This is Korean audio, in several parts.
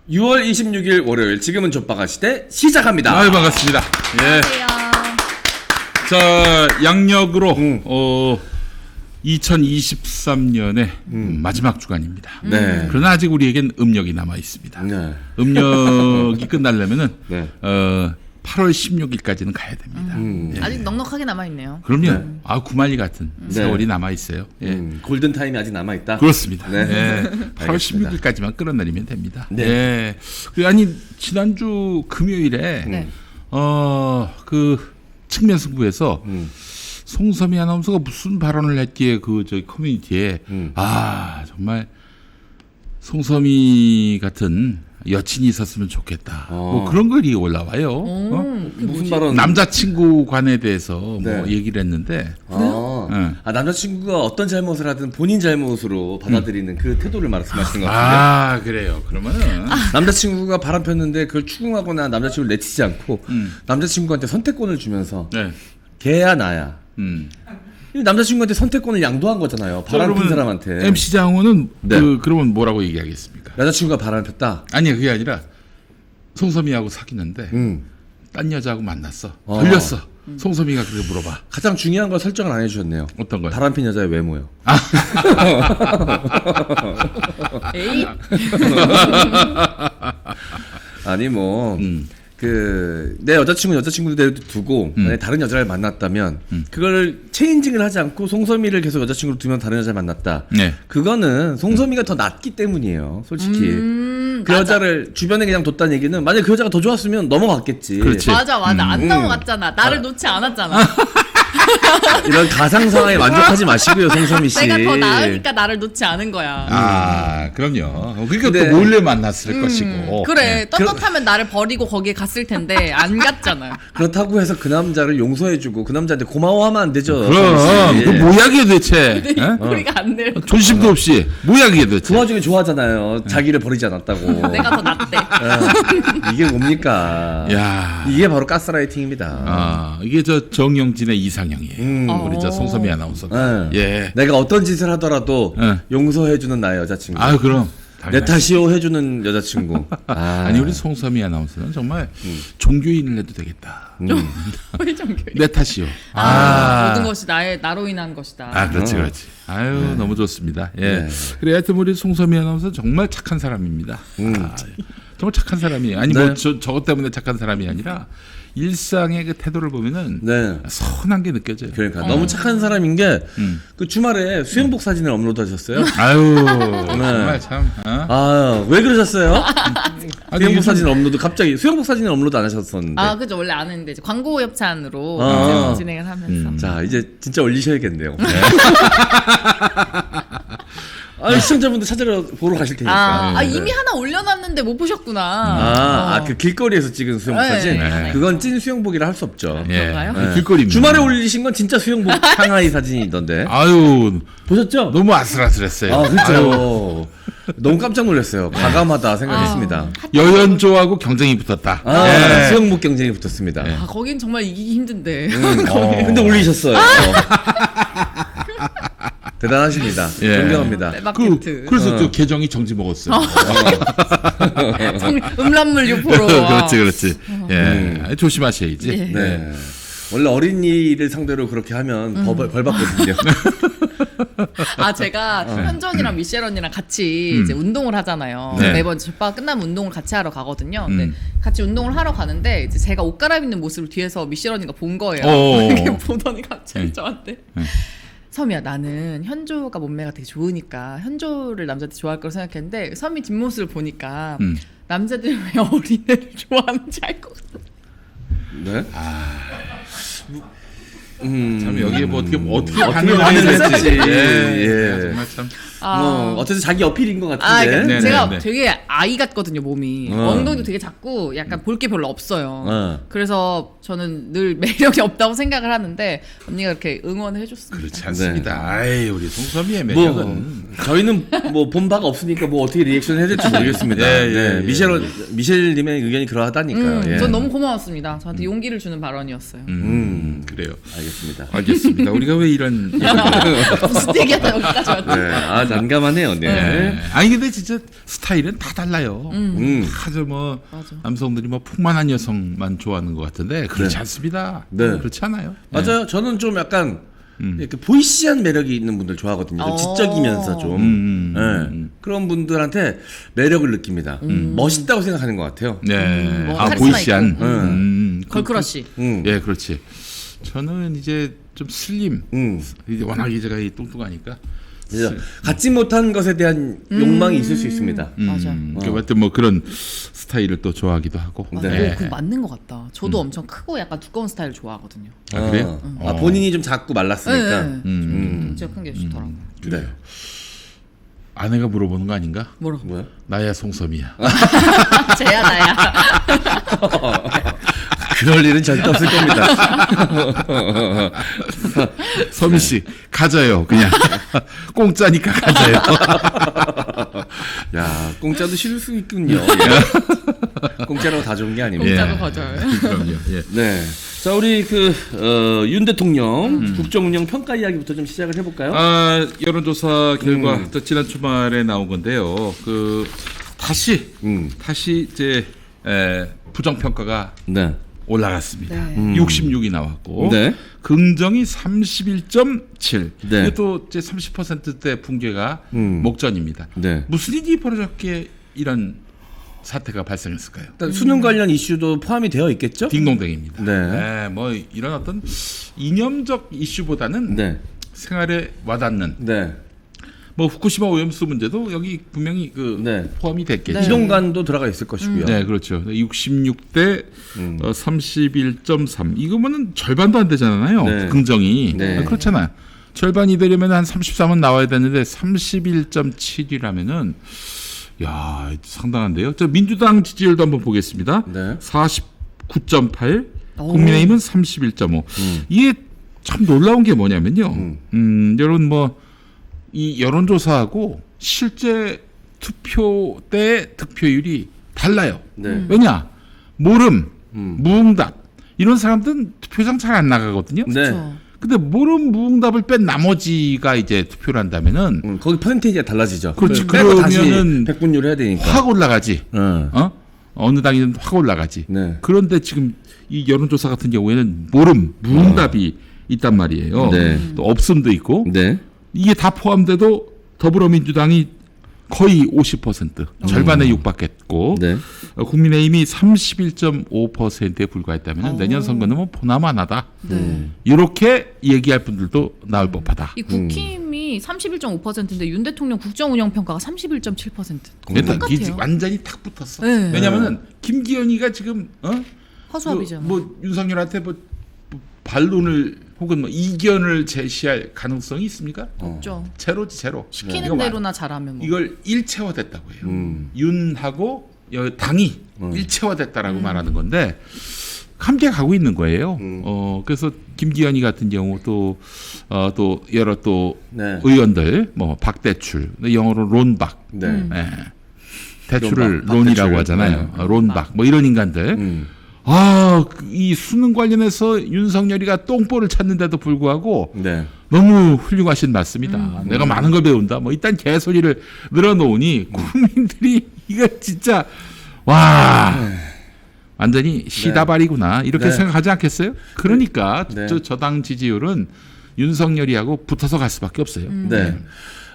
6월 26일 월요일 지금은 좆바가 시대 시작합니다. 아유 반갑습니다. 예. 안녕하세요. 자 양력으로 2023년의 마지막 주간입니다. 네. 그러나 아직 우리에겐 음력이 남아 있습니다. 네. 음력이 끝나려면은 네. 8월 16일까지는 가야 됩니다. 예. 아직 넉넉하게 남아있네요. 그럼요. 네. 구말리 같은 세월이 남아 있어요. 예. 골든 타임이 아직 남아 있다. 그렇습니다. 네. 예. 8월 알겠습니다. 16일까지만 끌어내리면 됩니다. 네. 예. 아니 지난주 금요일에 네. 그 측면 승부에서 음. 송섬이 아나운서가 무슨 발언을 했기에 저기 커뮤니티에 음. 정말 송섬이 같은 여친이 있었으면 좋겠다. 뭐 그런 글이 올라와요. 무슨 발언? 남자친구 관에 대해서 뭐 네. 얘기를 했는데 남자친구가 어떤 잘못을 하든 본인 잘못으로 받아들이는 그 태도를 말씀하시는 것 같은데. 그래요. 그러면은 남자친구가 바람 폈는데 그걸 추궁하거나 남자친구를 내치지 않고 남자친구한테 선택권을 주면서 네. 걔야 나야. 이 남자친구한테 선택권을 양도한 거잖아요. 바람 핀 사람한테. MC 장호는 네. 그러면 뭐라고 얘기하겠습니까? 여자친구가 바람 폈다. 아니요, 그게 아니라 송섬이하고 사귀는데 딴 여자하고 만났어. 어. 걸렸어. 송섬이가 그렇게 물어봐. 가장 중요한 걸 설정을 안 해주셨네요. 어떤 거요? 바람 핀 여자의 외모요. 에이. 아니 뭐. 내 여자친구대로 두고 만약에 다른 여자를 만났다면 그걸 체인징을 하지 않고 송섬이를 계속 여자친구로 두면 다른 여자를 만났다. 네. 그거는 송섬이가 더 낫기 때문이에요. 솔직히 그 맞아. 여자를 주변에 그냥 뒀다는 얘기는 만약에 그 여자가 더 좋았으면 넘어갔겠지. 그렇지. 맞아. 안 넘어갔잖아. 나를 놓지 않았잖아. 이런 가상 상황에 만족하지 마시고요, 송섬이 씨. 내가 더 나으니까 나를 놓지 않은 거야. 그럼요. 그러니까 근데- 또 몰래 만났을 것이고. 그래. 떳떳하면 나를 버리고 거기에 갔을 텐데 안 갔잖아요. 그렇다고 해서 그 남자를 용서해주고 그 남자한테 고마워하면 안 되죠. 그럼 송섬이 씨. 그 뭐야 그게 도대체? 내 어? 입꼬리가 안 내려. 존심도 없이 뭐야 그게 도대체? 그 와중에 좋아하잖아요. 자기를 버리지 않았다고. 내가 더 낫대. 이게 뭡니까? 야. 이게 바로 가스라이팅입니다. 이게 저 정영진의 이상형이에요. 우리 저 어. 송섬이 아나운서가. 네. 예. 내가 어떤 짓을 하더라도 네. 용서해주는 나의 여자친구. 그럼. 내 탓이요 해주는 여자친구. 아니 우리 송섬이 아나운서는 정말 종교인을 해도 되겠다. 왜 정교해? 내 탓이요. 모든 것이 나로 인한 것이다. 그렇지, 그렇지. 너무 좋습니다. 예. 네. 그래, 하여튼 우리 송섬이 아나운서 정말 착한 사람입니다. 정말 착한 사람이에요. 아니, 네. 뭐, 저것 때문에 착한 사람이 아니라, 일상의 그 태도를 보면은, 네. 선한 게 느껴져요. 그러니까 너무 착한 사람인 게 그 주말에 수영복 사진을 업로드하셨어요. 정말 참, 왜 그러셨어요? 아니, 수영복 요즘- 사진 업로드 갑자기 수영복 사진을 업로드 안 하셨었는데. 그죠. 원래 안 했는데 이제 광고 협찬으로 아. 진행을 하면서. 자 이제 진짜 올리셔야겠네요. 시청자분들 찾으러 보러 가실 테니까. 이미 하나 올려놨는데 못 보셨구나. 그 길거리에서 찍은 수영복 네. 사진. 네. 그건 찐 수영복이라 할 수 없죠. 예. 그런가요? 길거리입니다. 주말에 올리신 건 진짜 수영복 상하이 사진이던데. 보셨죠? 너무 아슬아슬했어요. 그렇죠. 너무 깜짝 놀랐어요. 과감하다 생각했습니다. 여연조하고 경쟁이 붙었다. 수영복 경쟁이 붙었습니다. 거긴 정말 이기기 힘든데. 근데 올리셨어요. 대단하십니다. 예. 존경합니다. 마케트. 그래서 또 계정이 정지 먹었어요. 음란물 유포로. 그렇지. 예. 조심하셔야지. 예. 네. 원래 어린이를 상대로 그렇게 하면 벌 받거든요. 제가 현주 언니랑 미셸 언니랑 같이 이제 운동을 하잖아요. 네. 매번 오빠 끝나면 운동을 같이 하러 가거든요. 근데 같이 운동을 하러 가는데 이제 제가 옷 갈아입는 모습을 뒤에서 미셸 언니가 본 거예요. 이렇게 보더니 갑자기 저한테 섬이야, 나는 현조가 몸매가 되게 좋으니까 현조를 남자한테 좋아할 거라고 생각했는데 섬이 뒷모습을 보니까 남자들이 왜 어린애를 좋아하는지 알 것 같아. 네? 참 여기에 뭐 어떻게 반응을 반응을 해야 했지. 될지. 예. 예. 정말 참. 어쨌든 자기 어필인 것 같은데. 그러니까 네, 제가 네. 되게 아이 같거든요, 몸이. 엉덩이도 되게 작고 약간 볼 게 별로 없어요. 그래서 저는 늘 매력이 없다고 생각을 하는데 언니가 이렇게 응원을 해줬습니다. 그렇지 않습니다. 네. 아이 우리 송섬이의 매력은 저희는 뭐 본 바가 없으니까 뭐 어떻게 리액션 해야 될지 모르겠습니다. 예. 미셸님의 의견이 그러하다니까요. 예. 전 너무 고마웠습니다. 저한테 용기를 주는 발언이었어요. 그래요. 알겠습니다. 알겠습니다. 알겠습니다. 우리가 왜 이런 무슨 얘기하다 여기까지 왔지? 네, 아 난감하네요. 네. 아니 근데 진짜 스타일은 다 달라요. 다들 뭐 맞아. 남성들이 뭐 풍만한 여성만 좋아하는 것 같은데 그렇지 않습니다. 네. 그렇지 않아요. 맞아요. 저는 좀 약간 이렇게 보이시한 매력이 있는 분들 좋아하거든요. 좀 지적이면서 좀 네. 그런 분들한테 매력을 느낍니다. 멋있다고 생각하는 것 같아요. 네. 뭐 아 카리스마 보이시한. 걸크러쉬. 예, 그렇지. 저는 이제 좀 슬림. 이제 워낙 제가 이 뚱뚱하니까. 그래서 갖지 못한 것에 대한 욕망이 있을 수 있습니다. 맞아. 하여튼 뭐 그런 스타일을 또 좋아하기도 하고. 맞아. 네. 그 맞는 것 같다. 저도 엄청 크고 약간 두꺼운 스타일 좋아하거든요. 아, 그래요? 아, 본인이 좀 작고 말랐으니까. 덩치가 큰 게 좋더라고요. 네. 아내가 물어보는 거 아닌가? 뭐라고? 뭐야? 나야 송섬이야. 쟤야 나야. 그럴 일은 절대 없을 겁니다. 섬이 씨 가져요. 그냥 공짜니까 가져요. 야, 공짜도 싫을 수 있군요. 예. 공짜라고 다 좋은 게 아닙니다. 공짜도 거절. 그럼요. 예. 네. 자, 우리 윤 대통령 국정운영 평가 이야기부터 좀 시작을 해볼까요? 아, 여론조사 결과 또 지난 주말에 나온 건데요. 다시 이제 부정평가가 네. 올라갔습니다. 네. 66이 나왔고 네. 긍정이 31.7. 네. 이것도 이제 30%대 붕괴가 목전입니다. 네. 무슨 일이 벌어졌기에 이런 사태가 발생했을까요? 일단 수능 관련 이슈도 포함이 되어 있겠죠? 딩동댕입니다. 네. 뭐 이런 어떤 이념적 이슈보다는 네. 생활에 와닿는 네. 뭐 후쿠시마 오염수 문제도 여기 분명히 네. 포함이 됐겠죠. 이동관도 들어가 있을 것이고요. 네, 그렇죠. 66대 31.3. 이거면은 절반도 안 되잖아요. 네. 긍정이. 네. 그렇잖아요. 절반이 되려면 한 33은 나와야 되는데 31.7이라면은 야, 상당한데요. 저 민주당 지지율도 한번 보겠습니다. 네. 49.8, 국민의힘은 31.5. 이게 참 놀라운 게 뭐냐면요. 이런 뭐 이 여론조사하고 실제 투표 때 득표율이 달라요. 네. 왜냐? 모름, 무응답 이런 사람들은 투표장 잘 안 나가거든요. 네. 그렇죠. 근데 모름, 무응답을 뺀 나머지가 이제 투표를 한다면은 거기 퍼센테이지가 달라지죠. 그렇지. 빼고 다시 그러면은 백분율 해야 되니까. 확 올라가지. 응. 어느 당이든 확 올라가지. 네. 그런데 지금 이 여론조사 같은 경우에는 모름, 무응답이 있단 말이에요. 네. 또 없음도 있고. 네. 이게 다 포함돼도 더불어민주당이 거의 50% 절반에 육박했고 네. 국민의힘이 31.5%에 불과했다면 내년 선거는 뭐 보나마나다. 네. 이렇게 얘기할 분들도 나올 법하다. 이 국힘이 31.5%인데 윤 대통령 국정운영 평가가 31.7%. 일단 똑같아요. 완전히 탁 붙었어. 네. 왜냐하면은 김기현이가 지금 허수아비잖아. 뭐 윤석열한테 뭐 반론을 혹은 뭐 이견을 제시할 가능성이 있습니까? 없죠. 제로지 제로. 시키는 이거 대로나 잘하면 뭐. 이걸 일체화됐다고 해요. 윤하고 당이 일체화됐다라고 말하는 건데 함께 가고 있는 거예요. 그래서 김기현이 같은 경우 또 여러 또 네. 의원들 뭐 박대출 영어로 론박 네. 예. 대출을 론박, 론이라고 박대출. 하잖아요. 네. 론박 뭐 이런 인간들. 이 수능 관련해서 윤석열이가 똥볼을 찾는데도 불구하고 네. 너무 훌륭하신 말씀이다. 내가 많은 걸 배운다. 뭐 일단 개소리를 늘어놓으니 국민들이 이거 진짜 와 완전히 시다발이구나 이렇게 네. 생각하지 않겠어요? 그러니까 네. 저당 지지율은 윤석열이하고 붙어서 갈 수밖에 없어요. 네.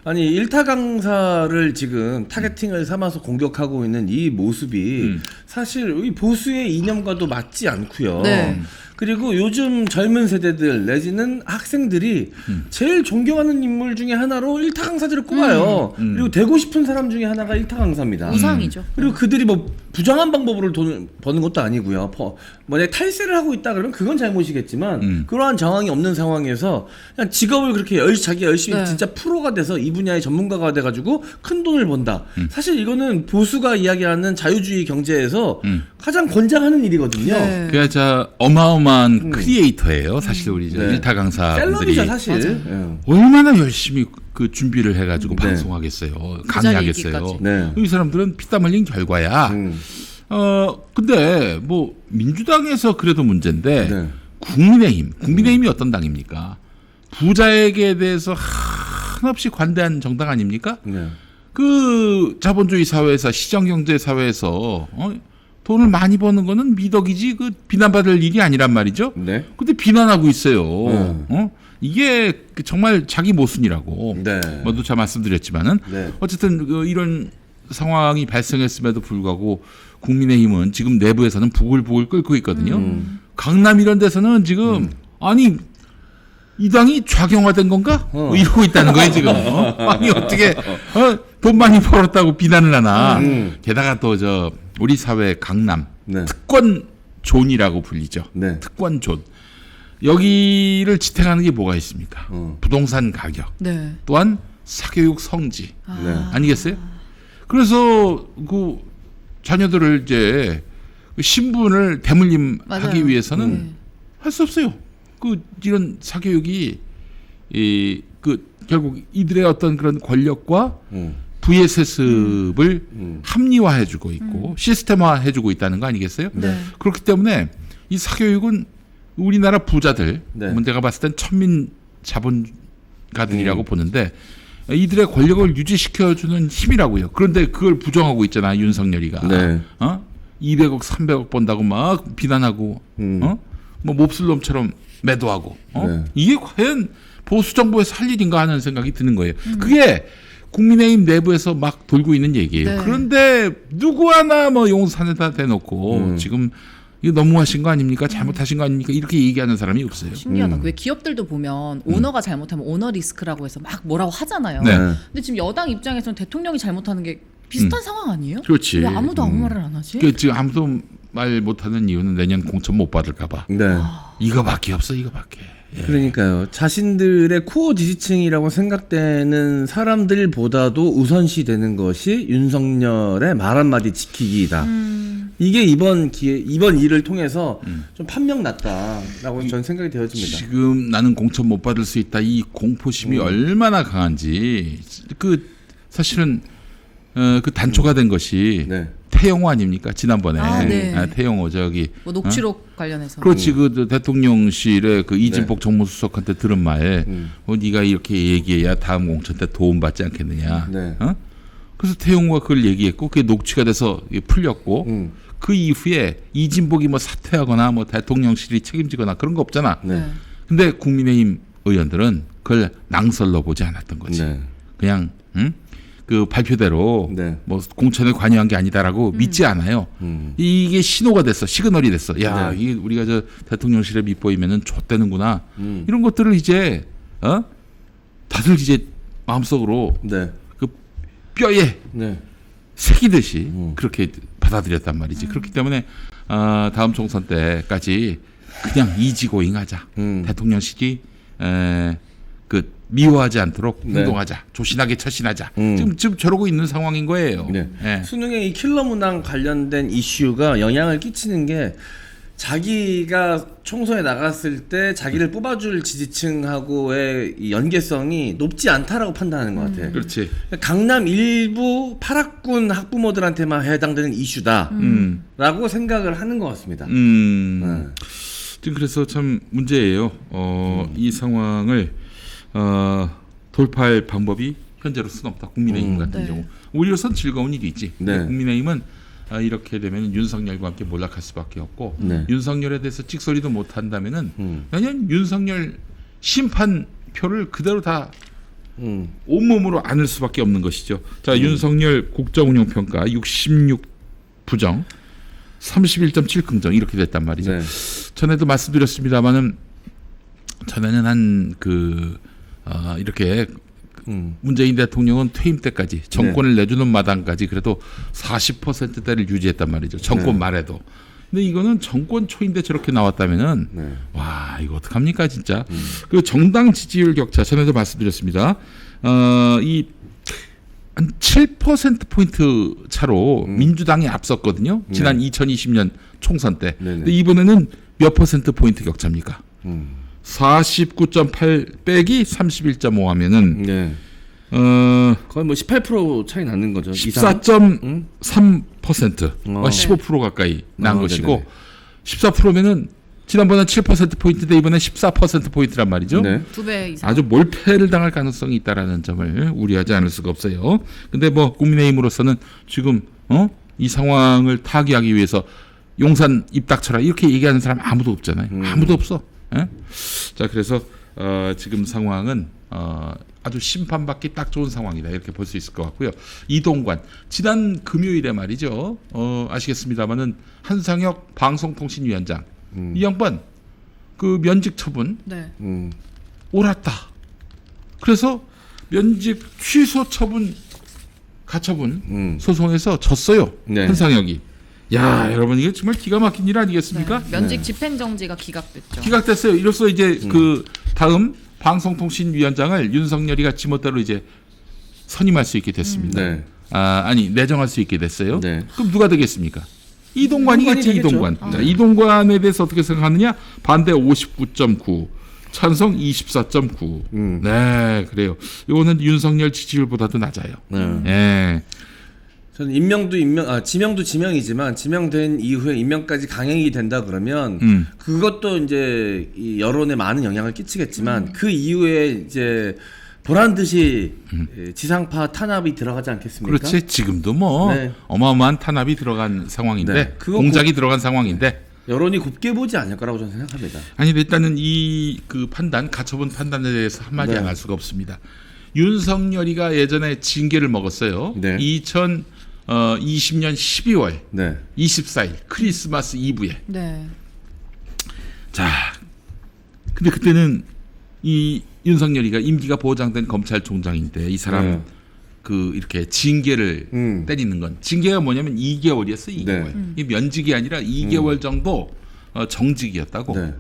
아니 일타 강사를 지금 타겟팅을 삼아서 공격하고 있는 이 모습이 사실 이 보수의 이념과도 맞지 않고요. 네. 그리고 요즘 젊은 세대들 내지는 학생들이 제일 존경하는 인물 중에 하나로 일타 강사들을 꼽아요. 그리고 되고 싶은 사람 중에 하나가 일타 강사입니다. 우상이죠. 그리고 그들이 뭐 부정한 방법으로 돈을 버는 것도 아니고요. 만약에 탈세를 하고 있다 그러면 그건 잘못이겠지만 그러한 정황이 없는 상황에서 그냥 직업을 그렇게 자기가 열심히 네. 진짜 프로가 돼서 이 분야의 전문가가 돼가지고 큰 돈을 번다. 사실 이거는 보수가 이야기하는 자유주의 경제에서 가장 권장하는 일이거든요. 네. 그래서 어마어마한 크리에이터예요. 사실 우리 저 네. 일타 강사분들이 셀럽이죠 사실. 예. 얼마나 열심히 그 준비를 해가지고 네. 방송하겠어요. 자리에 강의하겠어요. 있기까지. 네. 이 사람들은 피땀 흘린 결과야. 근데 뭐 민주당에서 그래도 문제인데 네. 국민의힘이 어떤 당입니까? 부자에게 대해서 한없이 관대한 정당 아닙니까? 네. 그 자본주의 사회에서 시장경제 사회에서 돈을 많이 버는 거는 미덕이지 그 비난받을 일이 아니란 말이죠. 네. 근데 비난하고 있어요. 이게 정말 자기 모순이라고. 네. 모두 잘 말씀드렸지만은 네. 어쨌든 이런 상황이 발생했음에도 불구하고 국민의힘은 지금 내부에서는 부글부글 끓고 있거든요. 강남 이런 데서는 지금 아니 이 당이 좌경화된 건가? 뭐 이러고 있다는 거예요 지금. 아니 어떻게 돈 많이 벌었다고 비난을 하나? 게다가 또 우리 사회 강남 네. 특권 존이라고 불리죠. 네. 특권 존. 여기를 지탱하는 게 뭐가 있습니까? 부동산 가격, 네. 또한 사교육 성지 네. 아니겠어요? 그래서 그 자녀들을 이제 신분을 대물림하기 맞아요. 위해서는 할 수 없어요. 이런 사교육이 결국 이들의 어떤 그런 권력과 VSS를 합리화해주고 있고 시스템화해주고 있다는 거 아니겠어요? 네. 그렇기 때문에 이 사교육은 우리나라 부자들, 네. 내가 봤을 땐 천민 자본가들이라고 보는데 이들의 권력을 유지시켜주는 힘이라고요. 그런데 그걸 부정하고 있잖아 윤석열이가. 네. 200억, 300억 번다고 막 비난하고, 뭐 몹쓸놈처럼 매도하고. 네. 이게 과연 보수 정부에서 할 일인가 하는 생각이 드는 거예요. 그게 국민의힘 내부에서 막 돌고 있는 얘기예요. 네. 그런데 누구 하나 뭐 용산에다 대놓고 지금 이거 너무하신 거 아닙니까? 잘못하신 거 아닙니까? 이렇게 얘기하는 사람이 없어요. 신기하다. 왜 기업들도 보면 오너가 잘못하면 오너 리스크라고 해서 막 뭐라고 하잖아요. 네. 근데 지금 여당 입장에서는 대통령이 잘못하는 게 비슷한 상황 아니에요? 그렇지. 왜 아무도 아무 말을 안 하지? 그 지금 아무도 말 못하는 이유는 내년 공천 못 받을까봐. 네. 이거밖에 없어, 이거밖에. 예. 그러니까요. 자신들의 코어 지지층이라고 생각되는 사람들보다도 우선시 되는 것이 윤석열의 말 한마디 지키기이다. 이게 이번 일을 통해서 좀 판명 났다라고 저는 생각이 되어집니다. 지금 나는 공천 못 받을 수 있다. 이 공포심이 얼마나 강한지. 사실은 그 단초가 된 것이 네. 태영호 아닙니까? 지난번에 네. 태영호 뭐 녹취록 관련해서. 그렇지. 그 대통령실의 그 이진복 정무수석한테 들은 말, 네가 이렇게 얘기해야 다음 공천 때 도움 받지 않겠느냐. 네. 그래서 태영호가 그걸 얘기했고 그게 녹취가 돼서 풀렸고 그 이후에 이진복이 뭐 사퇴하거나 뭐 대통령실이 책임지거나 그런 거 없잖아. 네. 근데 국민의힘 의원들은 그걸 낭설로 보지 않았던 거지. 네. 그냥 그 발표대로 네. 뭐 공천에 관여한 게 아니다라고 믿지 않아요. 이게 신호가 됐어, 시그널이 됐어. 야, 네. 이게 우리가 대통령실에 밑보이면은 좆되는구나. 이런 것들을 이제 다들 이제 마음속으로 네. 그 뼈에 네. 새기듯이 그렇게 받아들였단 말이지. 그렇기 때문에 다음 총선 때까지 그냥 이지고잉하자. 대통령실이 미워하지 않도록 네. 행동하자. 조신하게 처신하자. 지금 저러고 있는 상황인 거예요. 네. 예. 수능의 이 킬러 문항 관련된 이슈가 영향을 끼치는 게 자기가 총선에 나갔을 때 자기를 뽑아줄 지지층하고의 이 연계성이 높지 않다라고 판단하는 것 같아요. 그렇지. 강남 일부 파락군 학부모들한테만 해당되는 이슈다라고 생각을 하는 것 같습니다. 네. 지금 그래서 참 문제예요. 이 상황을 돌파할 방법이 현재로서는 없다. 국민의힘 같은 네. 경우. 오히려선 즐거운 일이 있지. 네. 국민의힘은 이렇게 되면 윤석열과 함께 몰락할 수밖에 없고 네. 윤석열에 대해서 찍소리도 못 한다면은 그냥 윤석열 심판표를 그대로 다 온몸으로 안을 수밖에 없는 것이죠. 자, 윤석열 국정운영평가 66 부정, 31.7 긍정 이렇게 됐단 말이죠. 네. 전에도 말씀드렸습니다만은 전에는 이렇게 문재인 대통령은 퇴임 때까지 정권을 내주는 마당까지 그래도 40%대를 유지했단 말이죠. 정권 네. 말에도. 근데 이거는 정권 초인데 저렇게 나왔다면은 네. 와 이거 어떡합니까 진짜. 그 정당 지지율 격차 전에도 말씀드렸습니다. 이 한 7% 포인트 차로 민주당이 앞섰거든요. 지난 2020년 총선 때. 네네. 근데 이번에는 몇 퍼센트 포인트 격차입니까? 49.8 빼기 31.5 하면은 네. 거의 뭐 18% 차이 나는 거죠. 14.3% 15% 가까이 난 것이고 네네. 14%면은 지난번에 7%포인트인데 이번에 14%포인트란 말이죠. 네. 2배 이상. 아주 몰패를 당할 가능성이 있다라는 점을 우려하지 않을 수가 없어요. 근데 뭐 국민의힘으로서는 지금 이 상황을 타개하기 위해서 용산 입 닥쳐라 이렇게 얘기하는 사람 아무도 없잖아요. 아무도 없어. 예? 자, 그래서 지금 상황은 아주 심판받기 딱 좋은 상황이다 이렇게 볼 수 있을 것 같고요. 이동관 지난 금요일에 말이죠. 아시겠습니다만은 한상혁 방송통신위원장 이 양반 그 면직 처분 네. 옳았다. 그래서 면직 취소 처분 가처분 소송에서 졌어요. 네. 한상혁이. 야, 여러분 이게 정말 기가 막힌 일 아니겠습니까? 네. 면직 집행정지가 기각됐죠. 기각됐어요. 이로써 이제 그 다음 방송통신위원장을 윤석열이가 지멋대로 이제 선임할 수 있게 됐습니다. 네. 아니 내정할 수 있게 됐어요. 네. 그럼 누가 되겠습니까? 이동관이겠지. 이동관이 이동관. 되겠죠. 자, 이동관에 대해서 어떻게 생각하느냐? 반대 59.9, 찬성 24.9. 네, 그래요. 이거는 윤석열 지지율보다도 낮아요. 네. 예. 저는 지명도 지명이지만 지명된 이후에 임명까지 강행이 된다 그러면 그것도 이제 이 여론에 많은 영향을 끼치겠지만 그 이후에 이제 보란 듯이 지상파 탄압이 들어가지 않겠습니까? 그렇지. 지금도 뭐 네. 어마어마한 탄압이 들어간 상황인데 네. 그거 공작이 들어간 상황인데 여론이 곱게 보지 않을 거라고 저는 생각합니다. 아니 일단은 이 그 판단 가처분 판단에 대해서 한마디 네. 안 할 수가 없습니다. 윤석열이가 예전에 징계를 먹었어요. 네. 2020년 12월 네. 24일 크리스마스 이브에. 네. 자, 근데 그때는 이 윤석열이가 임기가 보장된 검찰총장인데 이 사람 네. 그 이렇게 징계를 때리는 건 징계가 뭐냐면 2개월이었어. 2개월. 네. 이 면직이 아니라 2개월 정도 정직이었다고. 네.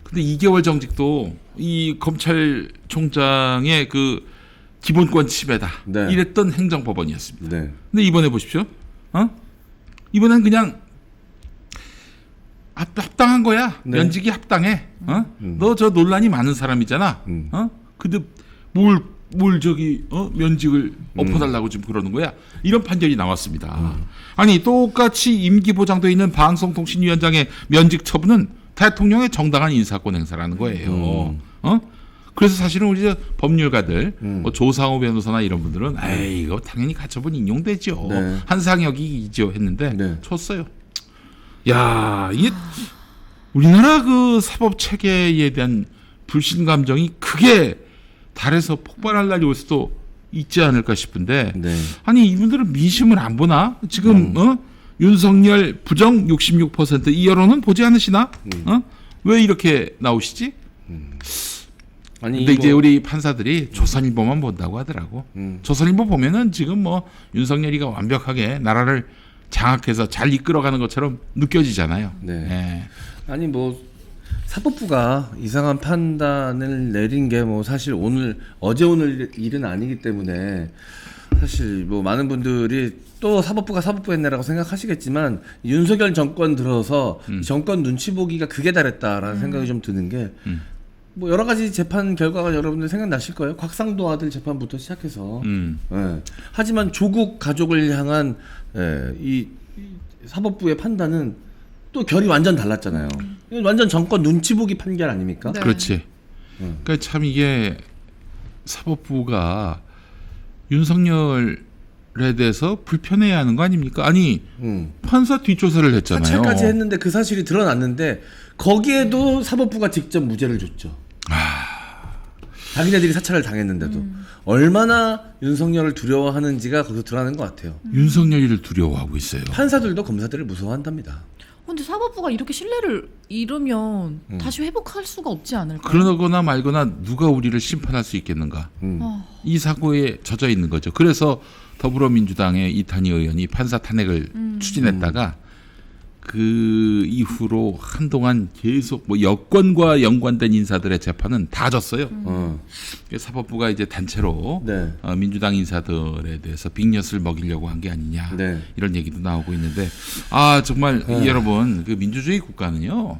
근데 2개월 정직도 이 검찰총장의 그 기본권 침해다. 네. 이랬던 행정법원이었습니다. 네. 근데 이번에 보십시오. 이번엔 그냥 합당한 거야. 네. 면직이 합당해. 너 저 논란이 많은 사람이잖아. 근데 뭘 저기 면직을 엎어달라고 지금 그러는 거야. 이런 판결이 나왔습니다. 아니 똑같이 임기 보장돼 있는 방송통신위원장의 면직 처분은 대통령의 정당한 인사권 행사라는 거예요. 그래서 사실은 우리 저 법률가들 뭐 조상호 변호사나 이런 분들은 에이 이거 당연히 가처분 인용되죠. 네. 한상혁이죠 했는데 네. 쳤어요. 야, 이게 우리나라 그 사법 체계에 대한 불신 감정이 크게 달에서 폭발할 날이 올 수도 있지 않을까 싶은데 네. 아니 이분들은 민심을 안 보나? 지금 윤석열 부정 66% 이 여론은 보지 않으시나? 왜 이렇게 나오시지? 아니 근데 이제 우리 판사들이 조선일보만 본다고 하더라고. 조선일보 보면은 지금 뭐 윤석열이가 완벽하게 나라를 장악해서 잘 이끌어가는 것처럼 느껴지잖아요. 네. 예. 아니 뭐 사법부가 이상한 판단을 내린 게 뭐 사실 어제 오늘 일은 아니기 때문에 사실 뭐 많은 분들이 또 사법부가 사법부 했네라고 생각하시겠지만 윤석열 정권 들어서 정권 눈치 보기가 극에 달했다라는 생각이 좀 드는 게 뭐 여러 가지 재판 결과가 여러분들 생각나실 거예요. 곽상도 아들 재판부터 시작해서. 예. 하지만 조국 가족을 향한 이 사법부의 판단은 또 결이 완전 달랐잖아요. 이건 완전 정권 눈치 보기 판결 아닙니까? 네. 그렇지. 그러니까 참 이게 사법부가 윤석열에 대해서 불편해야 하는 거 아닙니까? 아니 판사 뒷조사를 했잖아요. 사찰까지 했는데 그 사실이 드러났는데 거기에도 사법부가 직접 무죄를 줬죠. 자기네들이 사찰을 당했는데도 얼마나 윤석열을 두려워하는지가 거기서 드러나는 것 같아요. 윤석열이를 두려워하고 있어요. 판사들도 검사들을 무서워한답니다. 근데 사법부가 이렇게 신뢰를 잃으면 다시 회복할 수가 없지 않을까요? 그러거나 말거나 누가 우리를 심판할 수 있겠는가? 이 사고에 젖어 있는 거죠. 그래서 더불어민주당의 이탄희 의원이 판사 탄핵을 추진했다가 그 이후로 한동안 계속 뭐 여권과 연관된 인사들의 재판은 다 졌어요. 사법부가 이제 단체로 네. 민주당 인사들에 대해서 빅엿을 먹이려고 한 게 아니냐 네. 이런 얘기도 나오고 있는데 정말 여러분 그 민주주의 국가는요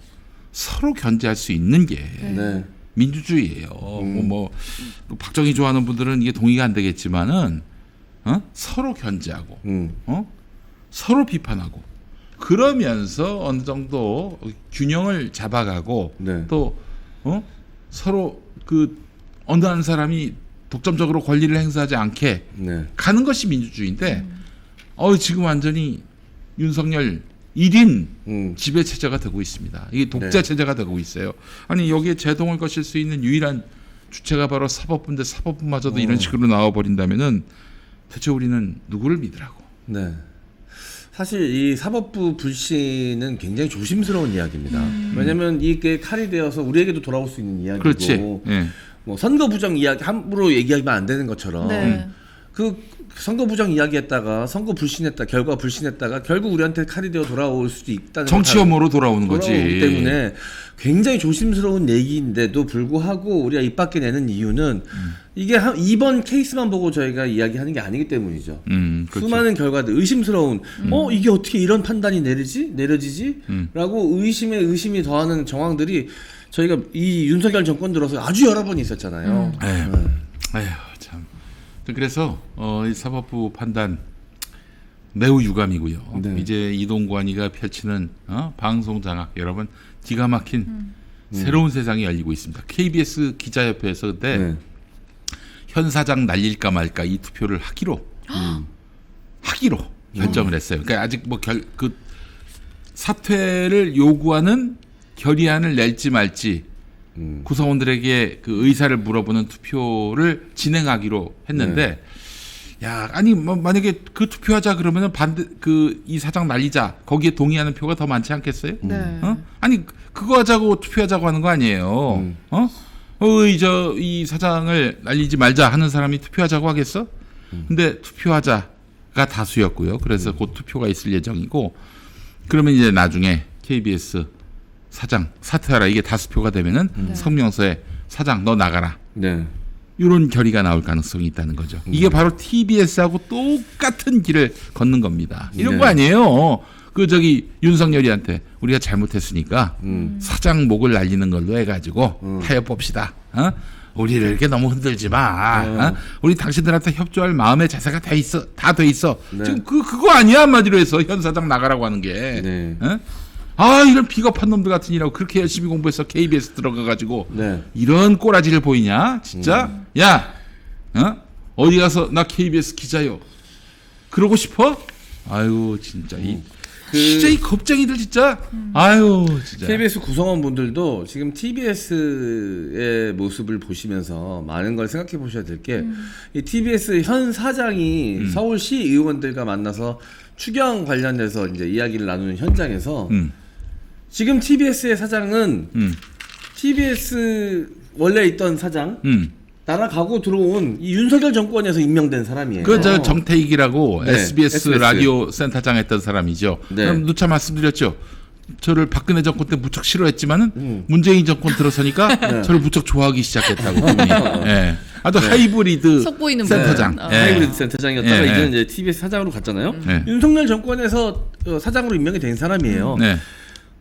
서로 견제할 수 있는 게 네. 민주주의예요. 뭐 박정희 좋아하는 분들은 이게 동의가 안 되겠지만은 서로 견제하고 서로 비판하고 그러면서 어느 정도 균형을 잡아가고 네. 또 서로 그 어느 한 사람이 독점적으로 권리를 행사하지 않게 네. 가는 것이 민주주의인데 지금 완전히 윤석열 1인 지배 체제가 되고 있습니다. 이게 독재 체제가 되고 있어요. 아니 여기에 제동을 거실 수 있는 유일한 주체가 바로 사법부인데 사법부마저도 이런 식으로 나와버린다면은 대체 우리는 누구를 믿으라고? 네. 사실 이 사법부 불신은 굉장히 조심스러운 이야기입니다. 왜냐하면 이게 칼이 되어서 우리에게도 돌아올 수 있는 이야기고, 그렇지. 예. 뭐 선거 부정 이야기 함부로 얘기하면 안 되는 것처럼 네. 그 선거 부정 이야기했다가 선거 불신했다, 결과 불신했다가 결국 우리한테 칼이 되어 돌아올 수도 있다는 정치 혐오로 돌아오는 거지. 돌아오기 때문에 굉장히 조심스러운 얘기인데도 불구하고 우리가 입 밖에 내는 이유는 이게 이번 케이스만 보고 저희가 이야기하는 게 아니기 때문이죠. 그렇죠. 수많은 결과들 의심스러운 이게 어떻게 이런 판단이 내려지지? 라고 의심이 더하는 정황들이 저희가 이 윤석열 정권 들어서 아주 여러 번 있었잖아요. 에휴 참. 그래서 이 사법부 판단 매우 유감이고요. 네. 이제 이동관이가 펼치는 방송 장악 여러분 기가 막힌 새로운 세상이 열리고 있습니다. KBS 기자협회에서 그때 네. 현 사장 날릴까 말까 이 투표를 하기로 결정을 했어요. 그러니까 아직 뭐 그 사퇴를 요구하는 결의안을 낼지 말지 구성원들에게 그 의사를 물어보는 투표를 진행하기로 했는데, 야, 아니 뭐 만약에 그 투표하자 그러면은 이 사장 날리자 거기에 동의하는 표가 더 많지 않겠어요? 네. 아니 그거 하자고 투표하자고 하는 거 아니에요? 이 사장을 날리지 말자 하는 사람이 투표하자고 하겠어? 근데 투표하자가 다수였고요. 그래서 곧 투표가 있을 예정이고, 그러면 이제 나중에 KBS 사장 사퇴하라 이게 다수표가 되면은 성명서에 사장 너 나가라. 네. 이런 결의가 나올 가능성이 있다는 거죠. 이게 바로 TBS하고 똑같은 길을 걷는 겁니다. 이런 거 아니에요. 윤석열이한테 우리가 잘못했으니까 사장 목을 날리는 걸로 해가지고 타협봅시다. 우리를 이렇게 너무 흔들지 마. 우리 당신들한테 협조할 마음의 자세가 다 돼 있어. 네. 지금 그거 아니야 한마디로 해서 현 사장 나가라고 하는 게. 네. 이런 비겁한 놈들 같은 이라고 그렇게 열심히 공부해서 KBS 들어가가지고 네. 이런 꼬라지를 보이냐 진짜. 야 어디 가서 나 KBS 기자요 그러고 싶어? 아유 진짜 진짜 이 겁쟁이들 진짜. 아유 진짜. KBS 구성원분들도 지금 TBS의 모습을 보시면서 많은 걸 생각해 보셔야 될 게 이 TBS 현 사장이 서울시 의원들과 만나서 추경 관련해서 이제 이야기를 나누는 현장에서 지금 TBS의 사장은 TBS 원래 있던 사장 날아가고 들어온 이 윤석열 정권에서 임명된 사람이에요. 저 정태익이라고 네, SBS 라디오 센터장 했던 사람이죠. 네. 그럼 누차 말씀드렸죠. 저를 박근혜 정권 때 무척 싫어했지만은 문재인 정권 들어서니까 저를 무척 좋아하기 시작했다고. 예. 아주 하이브리드 속보이는 센터장. 분. 예. 하이브리드 센터장이었다가 예, 이제는 예. 이제 TBS 사장으로 갔잖아요. 네. 윤석열 정권에서 사장으로 임명이 된 사람이에요. 네.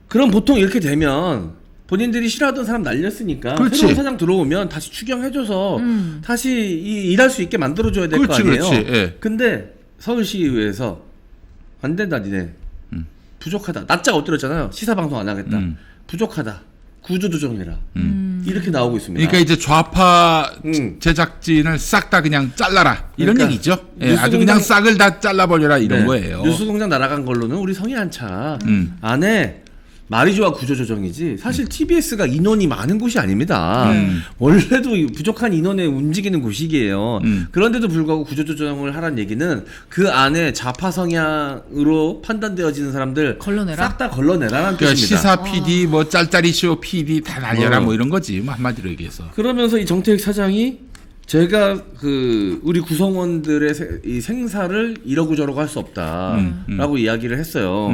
그럼 보통 이렇게 되면 본인들이 싫어하던 사람 날렸으니까 그렇지. 새로운 사장 들어오면 다시 추경해줘서 다시 일할 수 있게 만들어줘야 될 거 그렇지, 아니에요. 그렇지. 예. 근데 서울시의회에서 안 된다 니네. 부족하다. 낮자가 엎드렸잖아요. 시사방송 안 하겠다. 부족하다. 구조조정해라. 이렇게 나오고 있습니다. 그러니까 이제 좌파 제작진을 싹 다 그냥 잘라라 이런 그러니까 얘기죠. 예, 아주 그냥 싹을 다 잘라버려라 이런 네. 거예요. 뉴스공장 날아간 걸로는 우리 성의 한 차 안에 말이 좋아 구조조정이지 사실 TBS가 인원이 많은 곳이 아닙니다. 원래도 부족한 인원에 움직이는 곳이기에요. 그런데도 불구하고 구조조정을 하라는 얘기는 그 안에 좌파 성향으로 판단되어지는 사람들 걸러내라? 싹 다 걸러내라는 그러니까 뜻입니다. 시사 PD 뭐 짤짤이 쇼 PD 다 날려라 뭐 이런 거지 뭐 한마디로 얘기해서. 그러면서 이 정태익 사장이 제가 우리 구성원들의 이 생사를 이러고 저러고 할 수 없다라고 이야기를 했어요.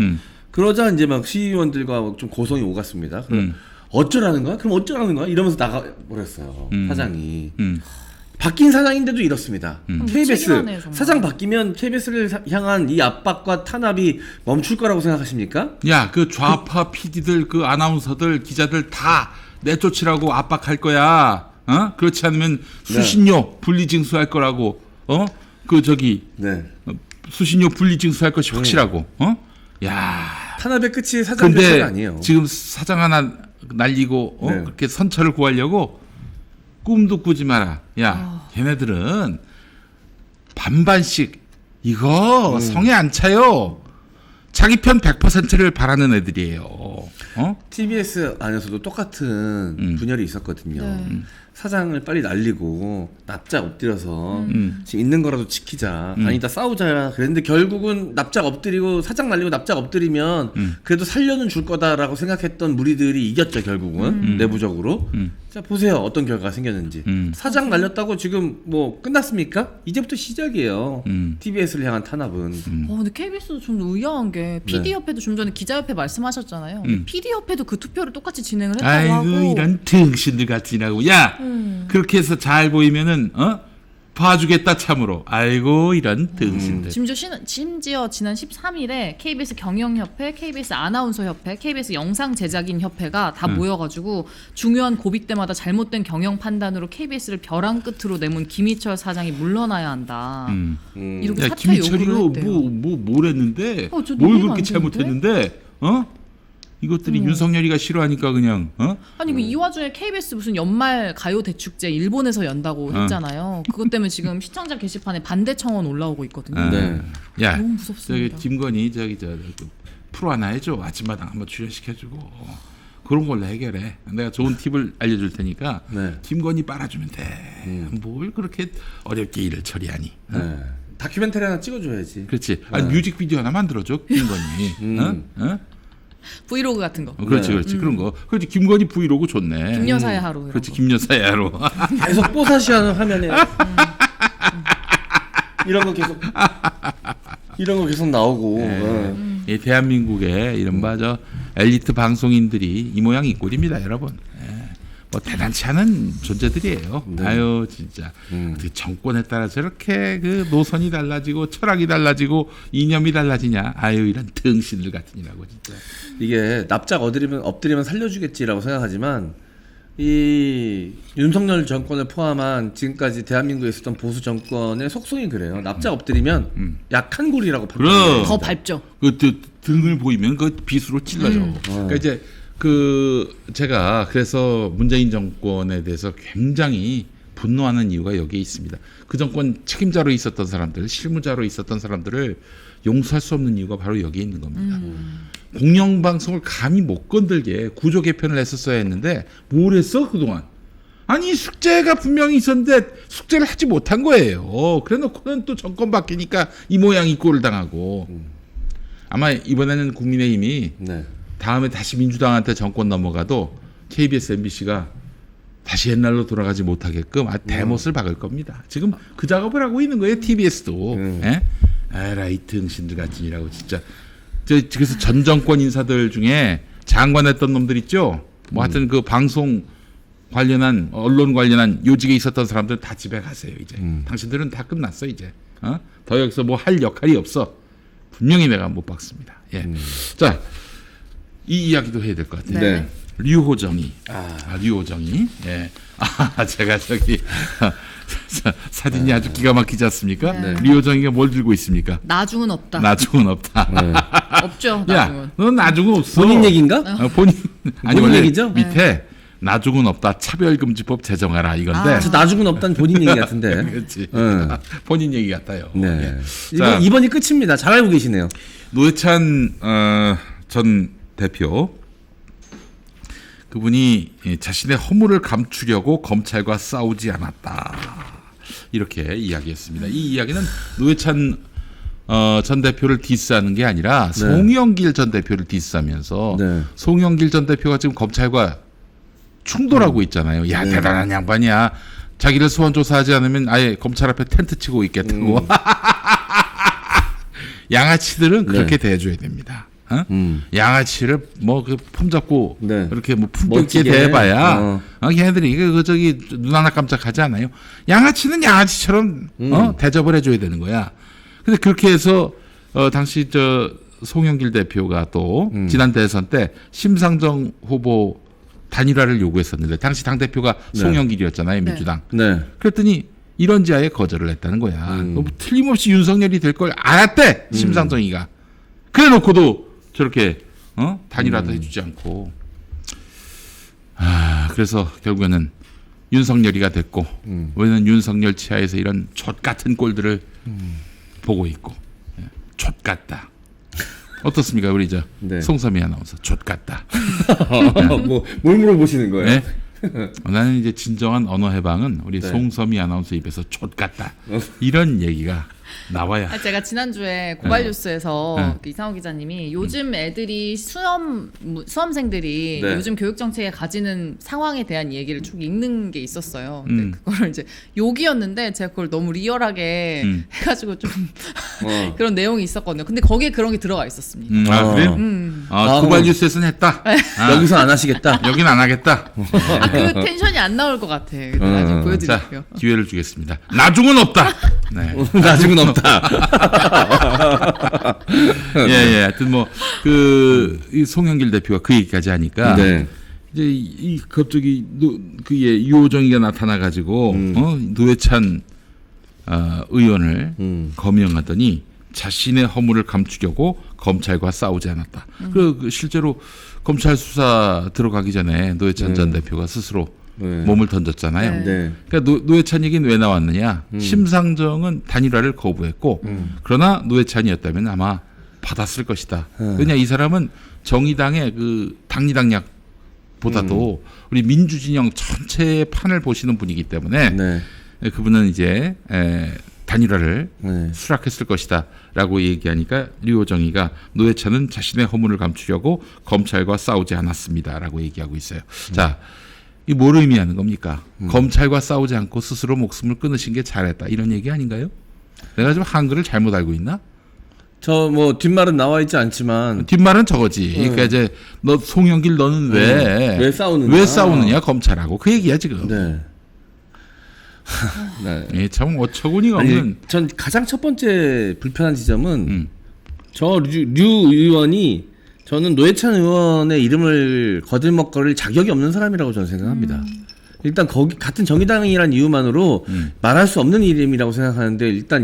그러자 이제 막 시의원들과 좀 고성이 오갔습니다. 그럼 어쩌라는 거야? 그럼 어쩌라는 거야? 이러면서 나가버렸어요. 사장이. 바뀐 사장인데도 이렇습니다. KBS 미치기만 해, 정말. 사장 바뀌면 KBS를 향한 이 압박과 탄압이 멈출 거라고 생각하십니까? 야, 그 좌파 PD들, 그 아나운서들, 기자들 다 내쫓으라고 압박할 거야. 그렇지 않으면 수신료 분리징수할 거라고. 네. 수신료 분리징수할 것이 확실하고. 야. 탄압의 끝이 사장 근데 교체가 아니에요. 지금 사장 하나 날리고 네. 그렇게 선처를 구하려고 꿈도 꾸지 마라. 야, 걔네들은 반반씩 이거 성에 안 차요. 자기 편 100%를 바라는 애들이에요. TBS 안에서도 똑같은 분열이 있었거든요. 네. 사장을 빨리 날리고 납작 엎드려서 지금 있는 거라도 지키자. 아니다 싸우자. 그랬는데 결국은 납작 엎드리고 사장 날리고 납작 엎드리면 그래도 살려는 줄 거다라고 생각했던 무리들이 이겼죠 결국은 내부적으로. 자 보세요 어떤 결과가 생겼는지. 사장 날렸다고 지금 뭐 끝났습니까? 이제부터 시작이에요. TBS를 향한 탄압은. 근데 KBS도 좀 의아한 게 PD협회도 좀 전에 기자협회 말씀하셨잖아요. PD협회도 그 투표를 똑같이 진행을 했다고 아이고 하고. 이런 등신들 같지라고. 야 그렇게 해서 잘 보이면은 봐주겠다 참으로. 아이고 이런 등신들. 심지어 지난 13일에 KBS 경영협회, KBS 아나운서협회, KBS 영상제작인협회가 다 모여가지고 중요한 고비 때마다 잘못된 경영 판단으로 KBS를 벼랑 끝으로 내몬 김희철 사장이 물러나야 한다. 이렇게 야, 사퇴 요구를 김희철이가 했대요. 뭘 했는데? 저 뭘 이해가 그렇게 안 잘못했는데? 이것들이 윤석열이가 싫어하니까 그냥 아니 이 와중에 KBS 무슨 연말 가요 대축제 일본에서 연다고 했잖아요. 그것 때문에 지금 시청자 게시판에 반대 청원 올라오고 있거든요. 네. 야, 너무 무섭습니다. 김건희 프로 하나 해줘. 아침마당 한번 출연시켜주고 그런 걸로 해결해. 내가 좋은 팁을 알려줄 테니까 네. 김건희 빨아주면 돼. 뭘 그렇게 어렵게 일을 처리하니? 네. 다큐멘터리 하나 찍어줘야지. 그렇지. 아니 뮤직비디오 하나 만들어줘 김건희. 브이로그 같은 거. 그렇지, 그렇지. 그런 거. 그렇지. 김건희 브이로그 좋네. 김여사의 하루. 이런 그렇지. 거. 김여사의 하루. 계속 뽀사시하는 화면에 이런 거 계속 나오고. 이 대한민국의 이른바 저 엘리트 방송인들이 이 모양 이 꼴입니다, 여러분. 뭐 대단치 않은 존재들이에요. 네. 아유 진짜 어떻게 정권에 따라 저렇게 그 노선이 달라지고 철학이 달라지고 이념이 달라지냐. 아유 이런 등신들 같으니라고 진짜. 이게 납작 엎드리면 살려주겠지라고 생각하지만 이 윤석열 정권을 포함한 지금까지 대한민국에 있었던 보수 정권의 속성이 그래요. 납작 엎드리면 약한 골이라고 그럼. 판단해요. 더 밟죠. 그 등을 보이면 그 빗으로 찔러요. 그러니까 이제 제가 그래서 문재인 정권에 대해서 굉장히 분노하는 이유가 여기에 있습니다. 그 정권 책임자로 있었던 사람들, 실무자로 있었던 사람들을 용서할 수 없는 이유가 바로 여기에 있는 겁니다. 공영방송을 감히 못 건들게 구조 개편을 했었어야 했는데 뭘 했어 그동안? 아니 숙제가 분명히 있었는데 숙제를 하지 못한 거예요. 그래놓고는 또 정권 바뀌니까 이 모양 이 꼴을 당하고. 아마 이번에는 국민의힘이 네. 다음에 다시 민주당한테 정권 넘어가도 KBS, MBC가 다시 옛날로 돌아가지 못하게끔 대못을 박을 겁니다. 지금 그 작업을 하고 있는 거예요. TBS도. 에라이 등신들 같으니라고 진짜. 그래서 전 정권 인사들 중에 장관했던 놈들 있죠. 뭐 하여튼 그 방송 관련한 언론 관련한 요직에 있었던 사람들 다 집에 가세요 이제. 당신들은 다 끝났어 이제. 더 여기서 뭐 할 역할이 없어. 분명히 내가 못 박습니다. 예. 자. 이 이야기도 해야 될 것 같아요. 네. 류호정이. 류호정이. 예. 제가 사진이 아주 기가 막히지 않습니까? 네. 류호정이가 뭘 들고 있습니까? 나중은 없다. 나중은 없다. 없죠. 야, 나중은. 넌 나중은 없어. 본인 얘기인가? 본인. 아니, 본인 원래 얘기죠? 밑에 나중은 없다. 차별금지법 제정하라 이건데. 저 나중은 없다는 본인 얘기 같은데. 그렇지. 응. 본인 얘기 같아요. 네. 예. 자, 이번이 끝입니다. 잘 알고 계시네요. 노회찬 전 대표 그분이 자신의 허물을 감추려고 검찰과 싸우지 않았다 이렇게 이야기했습니다. 이 이야기는 노회찬 전 대표를 디스하는 게 아니라 송영길 전 대표를 디스하면서 네. 송영길 전 대표가 지금 검찰과 충돌하고 있잖아요. 야 대단한 양반이야. 자기를 소환 조사하지 않으면 아예 검찰 앞에 텐트 치고 있겠다고. 양아치들은 그렇게 대해줘야 됩니다. 양아치를 뭐 그 폼 잡고 네. 이렇게 뭐 품격 있게 멋지게. 대해봐야 걔네들이 눈 하나 깜짝하지 않아요. 양아치는 양아치처럼 대접을 해줘야 되는 거야. 근데 그렇게 해서 당시 송영길 대표가 또 지난 대선 때 심상정 후보 단일화를 요구했었는데 당시 당 대표가 송영길이었잖아요, 민주당. 네. 그랬더니 이런지아에 거절을 했다는 거야. 틀림없이 윤석열이 될 걸 알았대 심상정이가. 그래 놓고도 저렇게 단일화도 해주지 않고. 그래서 결국에는 윤석열이가 됐고 우리는 윤석열 치하에서 이런 젖 같은 꼴들을 보고 있고. 젖 같다. 어떻습니까, 우리 네. 송섬이 아나운서 젖 같다. 뭘 물어보시는 거예요? 네? 나는 이제 진정한 언어 해방은 우리 네. 송섬이 아나운서 입에서 젖 같다. 이런 얘기가 나와야. 제가 지난주에 고발뉴스에서 네. 그 이상호 기자님이 요즘 애들이 수험생들이 네. 요즘 교육 정책에 가지는 상황에 대한 얘기를 쭉 읽는 게 있었어요. 근데 그거를 이제 욕이었는데 제가 그걸 너무 리얼하게 해가지고 좀 그런 내용이 있었거든요. 근데 거기에 그런 게 들어가 있었습니다. 그래요? 고발 뉴스에서는 했다. 여기서 안 하시겠다. 여긴 안 하겠다. 그 텐션이 안 나올 것 같아. 근데 나중에 보여드릴게요. 자, 기회를 주겠습니다. 나중은 없다. 네. 나중은 없다. 예. 하여튼 이 송영길 대표가 그 얘기까지 하니까 네. 이제 이 갑자기 유호정이가 나타나 가지고 노회찬 의원을 거명하더니 자신의 허물을 감추려고 검찰과 싸우지 않았다. 그 실제로 검찰 수사 들어가기 전에 노회찬 전 대표가 스스로 몸을 던졌잖아요. 네. 그러니까 노회찬 얘기는 왜 나왔느냐? 심상정은 단일화를 거부했고, 그러나 노회찬이었다면 아마 받았을 것이다. 왜냐, 이 사람은 정의당의 그 당리당략보다도 우리 민주진영 전체의 판을 보시는 분이기 때문에 네. 그분은 이제 단일화를 네. 수락했을 것이다라고 얘기하니까 류호정이가 노회찬은 자신의 허물을 감추려고 검찰과 싸우지 않았습니다라고 얘기하고 있어요. 자, 이 뭘 의미하는 겁니까? 검찰과 싸우지 않고 스스로 목숨을 끊으신 게 잘했다 이런 얘기 아닌가요? 내가 지금 한글을 잘못 알고 있나? 저 뒷말은 나와 있지 않지만 뒷말은 저거지. 그러니까 이제 너 송영길 너는 왜 싸우느냐 검찰하고 그 얘기야 지금. 네. 네. 예, 참 어처구니가 없는. 전 가장 첫 번째 불편한 지점은 저 류 의원이 저는 노회찬 의원의 이름을 거들먹거릴 자격이 없는 사람이라고 저는 생각합니다. 일단 거기 같은 정의당이란 이유만으로 말할 수 없는 이름이라고 생각하는데 일단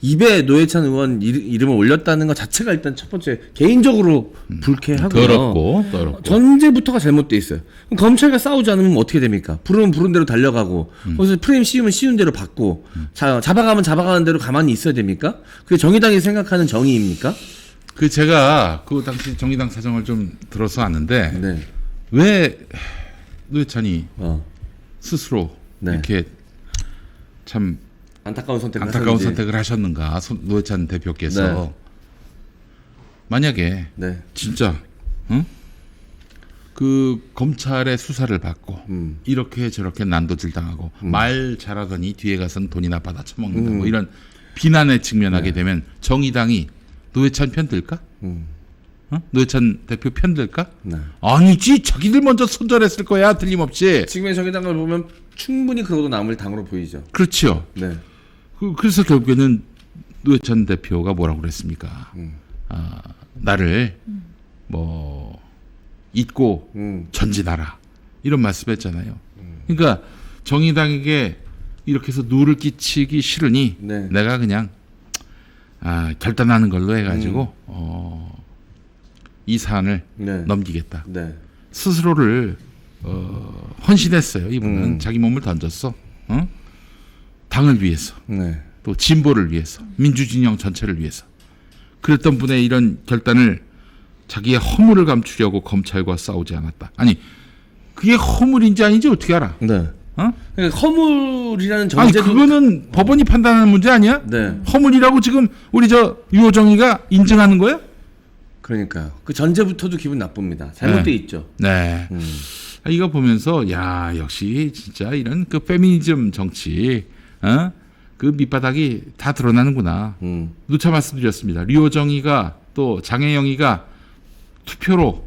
입에 노회찬 의원 이름을 올렸다는 것 자체가 일단 첫 번째 개인적으로 불쾌하고요. 더럽고. 전제부터가 잘못돼 있어요. 그럼 검찰과 싸우지 않으면 어떻게 됩니까? 부르면 부른 대로 달려가고 거기서 프레임 씌우면 씌운 대로 받고 잡아가면 잡아가는 대로 가만히 있어야 됩니까? 그게 정의당이 생각하는 정의입니까? 제가 그 당시 정의당 사정을 좀 들어서 아는데 네. 왜 노회찬이 스스로 네. 이렇게 참 안타까운 안타까운 선택을 하셨는가 노회찬 대표께서 네. 만약에 네. 진짜 그 검찰의 수사를 받고 이렇게 저렇게 난도질 당하고 말 잘하더니 뒤에 가서는 돈이나 받아 처먹는다 뭐 이런 비난에 직면하게 되면 정의당이 노회찬 편 들까? 노회찬 대표 편 들까? 네. 아니지, 자기들 먼저 손절했을 거야, 틀림없이. 지금의 정의당을 보면 충분히 그러고도 남을 당으로 보이죠. 그렇죠. 네. 그래서 결국에는 노회찬 대표가 뭐라고 그랬습니까? 나를 잊고 전진하라 이런 말씀했잖아요. 그러니까 정의당에게 이렇게 해서 누를 끼치기 싫으니 네. 내가 그냥 결단하는 걸로 해가지고 이 사안을 네. 넘기겠다. 네. 스스로를 헌신했어요. 이분은 자기 몸을 던졌어. 당을 위해서, 네. 또 진보를 위해서, 민주진영 전체를 위해서. 그랬던 분의 이런 결단을 자기의 허물을 감추려고 검찰과 싸우지 않았다. 아니, 그게 허물인지 아닌지 어떻게 알아? 네. 어? 그러니까 허물이라는 아니, 정제도 그거는 법원이 판단하는 문제 아니야? 네. 허물이라고 지금 우리 유호정이가 인증하는 거야? 그러니까요. 그 전제부터도 기분 나쁩니다. 잘못돼 네. 있죠. 네. 이거 보면서 야, 역시 진짜 이런 그 페미니즘 정치, 그 밑바닥이 다 드러나는구나. 누차 말씀드렸습니다. 류호정이가 또 장혜영이가 투표로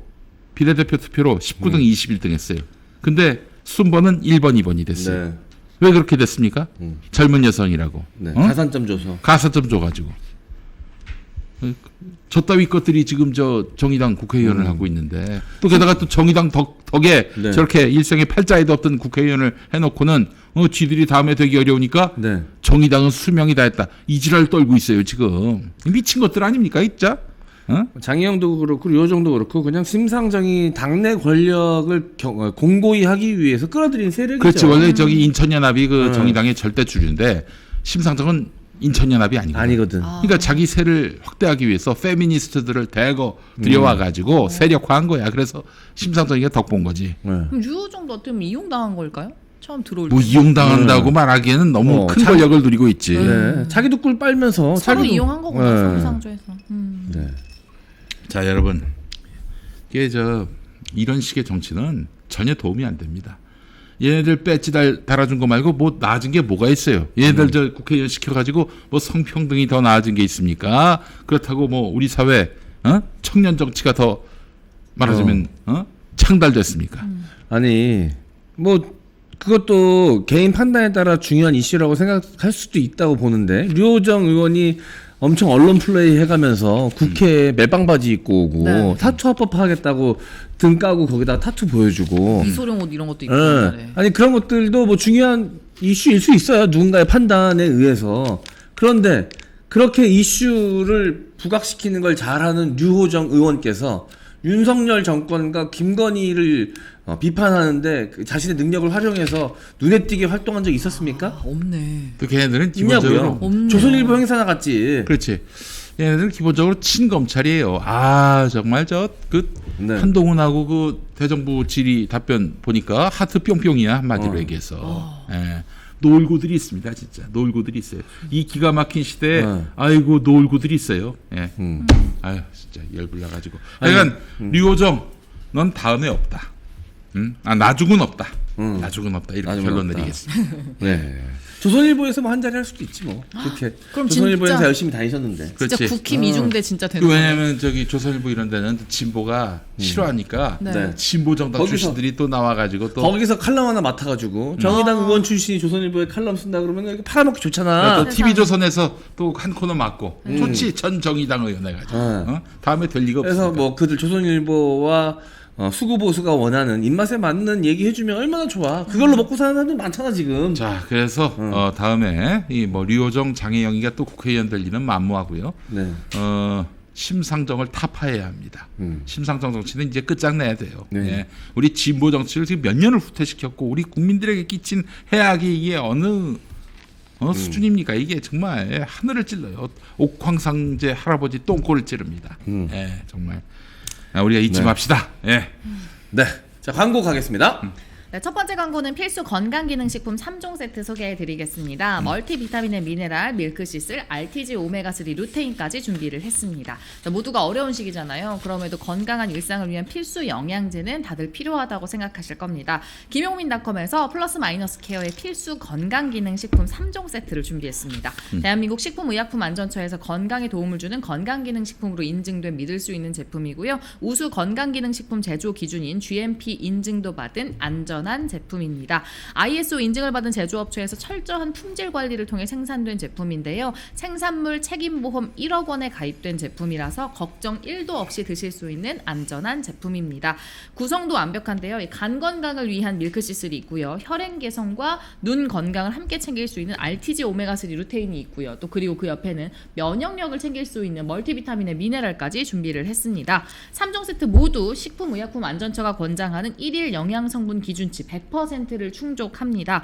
비례대표 투표로 19등, 21등 했어요. 근데 순번은 1번, 2번이 됐어요. 네. 왜 그렇게 됐습니까? 젊은 여성이라고. 네. 가산점 줘서. 가산점 줘가지고. 저 따위 것들이 지금 저 정의당 국회의원을 하고 있는데 또 게다가 또 정의당 덕에 네. 저렇게 일생에 팔자에도 없던 국회의원을 해놓고는 쥐들이 다음에 되기 어려우니까 네. 정의당은 수명이 다했다. 이 지랄 떨고 있어요 지금. 미친 것들 아닙니까 진짜? 장희영도 그렇고 류호정도 그렇고 그냥 심상정이 당내 권력을 공고히 하기 위해서 끌어들인 세력이죠. 그렇지. 원래 저기 인천연합이 그 정의당의 절대 주류인데 심상정은 인천연합이 아니거든. 그러니까 자기 세를 확대하기 위해서 페미니스트들을 대거 들여와 가지고 세력화한 거야. 그래서 심상정이가 덕본 거지. 그럼 류호정도 어떻게 보면 이용당한 걸까요? 처음 들어올 때. 뭐 이용당한다고 말하기에는 너무 큰 권력을 누리고 있지. 네. 자기도 꿀 빨면서 서로 자기도, 이용한 거구나. 성상조에서. 네. 자, 여러분. 이게 이런 식의 정치는 전혀 도움이 안 됩니다. 얘네들 배지 달아준 거 말고 뭐 나아진 게 뭐가 있어요? 얘네들 저 국회의원 시켜가지고 뭐 성평등이 더 나아진 게 있습니까? 그렇다고 뭐 우리 사회 청년 정치가 더 말하자면 창달됐습니까? 아니 뭐 그것도 개인 판단에 따라 중요한 이슈라고 생각할 수도 있다고 보는데 류호정 의원이 엄청 언론 플레이 해가면서 국회에 멜빵바지 입고 오고 네. 타투 합법화하겠다고 등 까고 거기다 타투 보여주고 이소룡 옷 이런 것도 입고. 네. 아니 그런 것들도 뭐 중요한 이슈일 수 있어요. 누군가의 판단에 의해서. 그런데 그렇게 이슈를 부각시키는 걸 잘하는 류호정 의원께서 윤석열 정권과 김건희를 비판하는데 자신의 능력을 활용해서 눈에 띄게 활동한 적이 있었습니까? 없네. 또 걔네들은 기본적으로 없네요. 조선일보 행사 나갔지. 그렇지. 얘네들은 기본적으로 친검찰이에요. 아 정말 네. 한동훈하고 그 대정부 질의 답변 보니까 하트 뿅뿅이야 한마디로 얘기해서. 예. 놀고들이 있습니다, 진짜. 놀고들이 있어요. 이 기가 막힌 시대에 아이고 놀고들이 있어요. 예. 아유 진짜 열불나 가지고. 하여간 류호정 넌 다음에 없다. 나중은 없다. 나중은 없다. 이렇게 나중은 결론 없다. 내리겠습니다. 네. 조선일보에서 뭐 한 자리 할 수도 있지 뭐. 그렇게. 그럼 조선일보에서 진짜- 열심히 다니셨는데. 진짜 그렇지. 국힘 이중대 진짜 되는 거예요. 왜냐하면 저기 조선일보 이런 데는 진보가 싫어하니까 네. 진보 정당 거기서- 출신들이 또 나와가지고 또 거기서 칼럼 하나 맡아가지고 정의당 의원 출신이 조선일보에 칼럼 쓴다 그러면 이렇게 팔아먹기 좋잖아. 또 TV 조선에서 또 한 코너 맡고 좋지 전 정의당 의원 해가지고 다음에 될 리가 그래서 없으니까. 뭐 그들 조선일보와 수구 보수가 원하는 입맛에 맞는 얘기 해주면 얼마나 좋아. 그걸로 먹고 사는 사람들 많잖아 지금. 자 그래서 다음에 이 뭐 류호정 장혜영이가 또 국회의원 될 일은 만무하고요. 네. 심상정을 타파해야 합니다. 심상정 정치는 이제 끝장내야 돼요. 네. 예. 우리 진보 정치를 지금 몇 년을 후퇴시켰고 우리 국민들에게 끼친 해악이 이게 어느 수준입니까? 이게 정말 하늘을 찔러요. 옥황상제 할아버지 똥꼬를 찌릅니다. 예, 정말 우리가 잊지 네. 맙시다. 예. 네. 자 광고 가겠습니다. 네, 첫 번째 광고는 필수 건강기능식품 3종 세트 소개해드리겠습니다. 멀티비타민 앤 미네랄, 밀크시슬, RTG 오메가3 루테인까지 준비를 했습니다. 자, 모두가 어려운 시기잖아요. 그럼에도 건강한 일상을 위한 필수 영양제는 다들 필요하다고 생각하실 겁니다. 김용민닷컴에서 플러스 마이너스 케어의 필수 건강기능식품 3종 세트를 준비했습니다. 대한민국 식품의약품안전처에서 건강에 도움을 주는 건강기능식품으로 인증된 믿을 수 있는 제품이고요. 우수 건강기능식품 제조 기준인 GMP 인증도 받은 안전한 제품입니다. ISO 인증을 받은 제조업체에서 철저한 품질 관리를 통해 생산된 제품인데요. 생산물 책임보험 1억 원에 가입된 제품이라서 걱정 1도 없이 드실 수 있는 안전한 제품입니다. 구성도 완벽한데요. 간 건강을 위한 밀크시슬이 있고요. 혈행 개선과 눈 건강을 함께 챙길 수 있는 RTG 오메가3 루테인이 있고요. 또 그리고 그 옆에는 면역력을 챙길 수 있는 멀티비타민의 미네랄까지 준비를 했습니다. 3종 세트 모두 식품의약품안전처가 권장하는 1일 영양성분 기준치 100%를 충족합니다.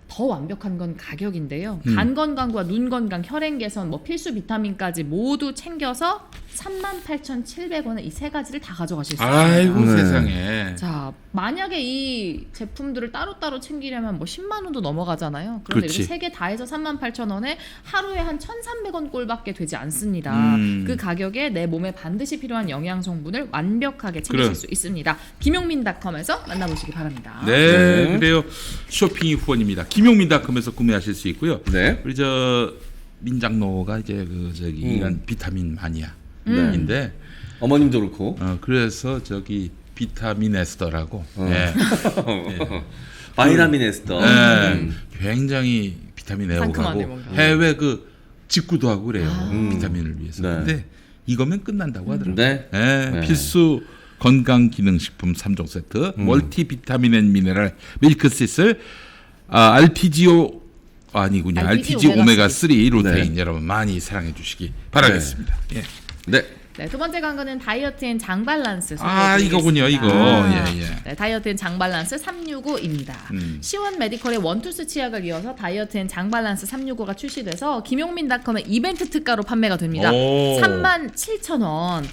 더 완벽한 건 가격인데요. 간 건강과 눈 건강, 혈행 개선, 뭐 필수 비타민까지 모두 챙겨서 38,700원에 이 세 가지를 다 가져가실 수 있습니다. 아이고 네. 세상에. 자, 만약에 이 제품들을 따로따로 챙기려면 뭐 10만 원도 넘어가잖아요. 그런데 그렇지. 이렇게 세 개 다 해서 38,000원에 하루에 한 1,300원 꼴밖에 되지 않습니다. 그 가격에 내 몸에 반드시 필요한 영양 성분을 완벽하게 챙기실 그래. 수 있습니다. 김용민닷컴에서 만나보시기 바랍니다. 네, 네. 그래요. 쇼핑이 후원입니다. 김용민닷컴에서 구매하실 수 있고요. 네. 우리 저 민장로가 이제 그 저기 이런 비타민 마니아인데 어머님도 그렇고. 그래서 저기 비타민 에스더라고. 예. 바이라민 에스더. 예. 굉장히 비타민 상큼하네, 애호가고 뭔가. 해외 그 직구도 하고 그래요. 비타민을 위해서. 네. 근데 이거면 끝난다고 하더라고요. 네. 예, 네. 필수 건강기능식품 3종 세트, 멀티비타민 앤 미네랄 밀크시슬, RTGO 아니군요. RTG RTG 오메가 3 루테인 네. 여러분 많이 사랑해 주시기 바라겠습니다. 예. 네. 네, 두 번째 광고는 다이어트 앤 장 밸런스 이거군요. 이거. 네, 다이어트 앤 장 밸런스 365입니다. 시원 메디컬의 원투스 치약을 이어서 다이어트 앤 장 밸런스 365가 출시돼서 김용민닷컴의 이벤트 특가로 판매가 됩니다. 37,000원.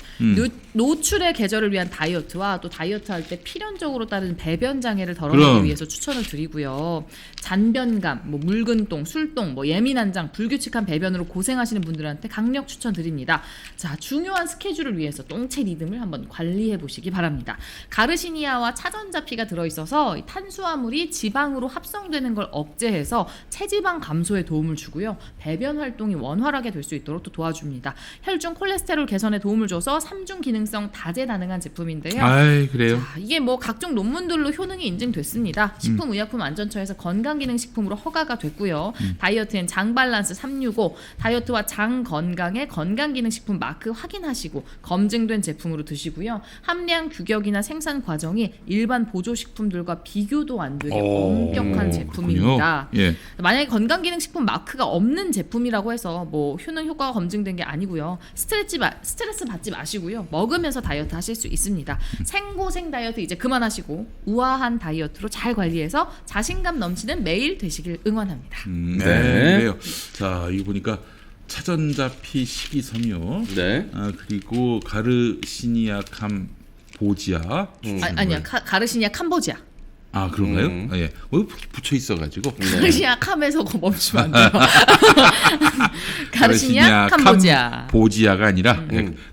노출의 계절을 위한 다이어트와 또 다이어트 할 때 필연적으로 따르는 배변 장애를 덜어내기 위해서 추천을 드리고요. 잔변감, 뭐 묽은 똥, 술똥, 뭐 예민한 장, 불규칙한 배변으로 고생하시는 분들한테 강력 추천드립니다. 자, 중요한 스케줄을 위해서 똥체 리듬을 한번 관리해 보시기 바랍니다. 가르시니아와 차전자피가 들어있어서 탄수화물이 지방으로 합성되는 걸 억제해서 체지방 감소에 도움을 주고요. 배변 활동이 원활하게 될 수 있도록 또 도와줍니다. 혈중 콜레스테롤 개선에 도움을 줘서 3중 기능성 다재다능한 제품인데요. 그래요? 자, 이게 뭐 각종 논문들로 효능이 인증됐습니다. 식품의약품안전처에서 건강기능식품으로 허가가 됐고요. 다이어트 앤 장 밸런스 365 다이어트와 장 건강의 건강기능식품 마크 확인하시고 검증된 제품으로 드시고요. 함량 규격이나 생산 과정이 일반 보조식품들과 비교도 안 되게 엄격한 제품입니다. 예. 만약에 건강기능식품 마크가 없는 제품이라고 해서 뭐 효능 효과가 검증된 게 아니고요. 스트레스 받지 마시고요. 먹으면서 다이어트 하실 수 있습니다. 생고생 다이어트 이제 그만하시고 우아한 다이어트로 잘 관리해서 자신감 넘치는 매일 되시길 응원합니다. 네. 그래요. 자, 이거 보니까 차전자피 식이섬유, 네. 그리고 가르시니아 캄보지아, 아니야 가르시니아 캄보지아. 그런가요? 예, 붙여 있어가지고. 가르시니아 캄에서 멈추면 안 돼요. 가르시니아 캄보지아. 보지아가 아니라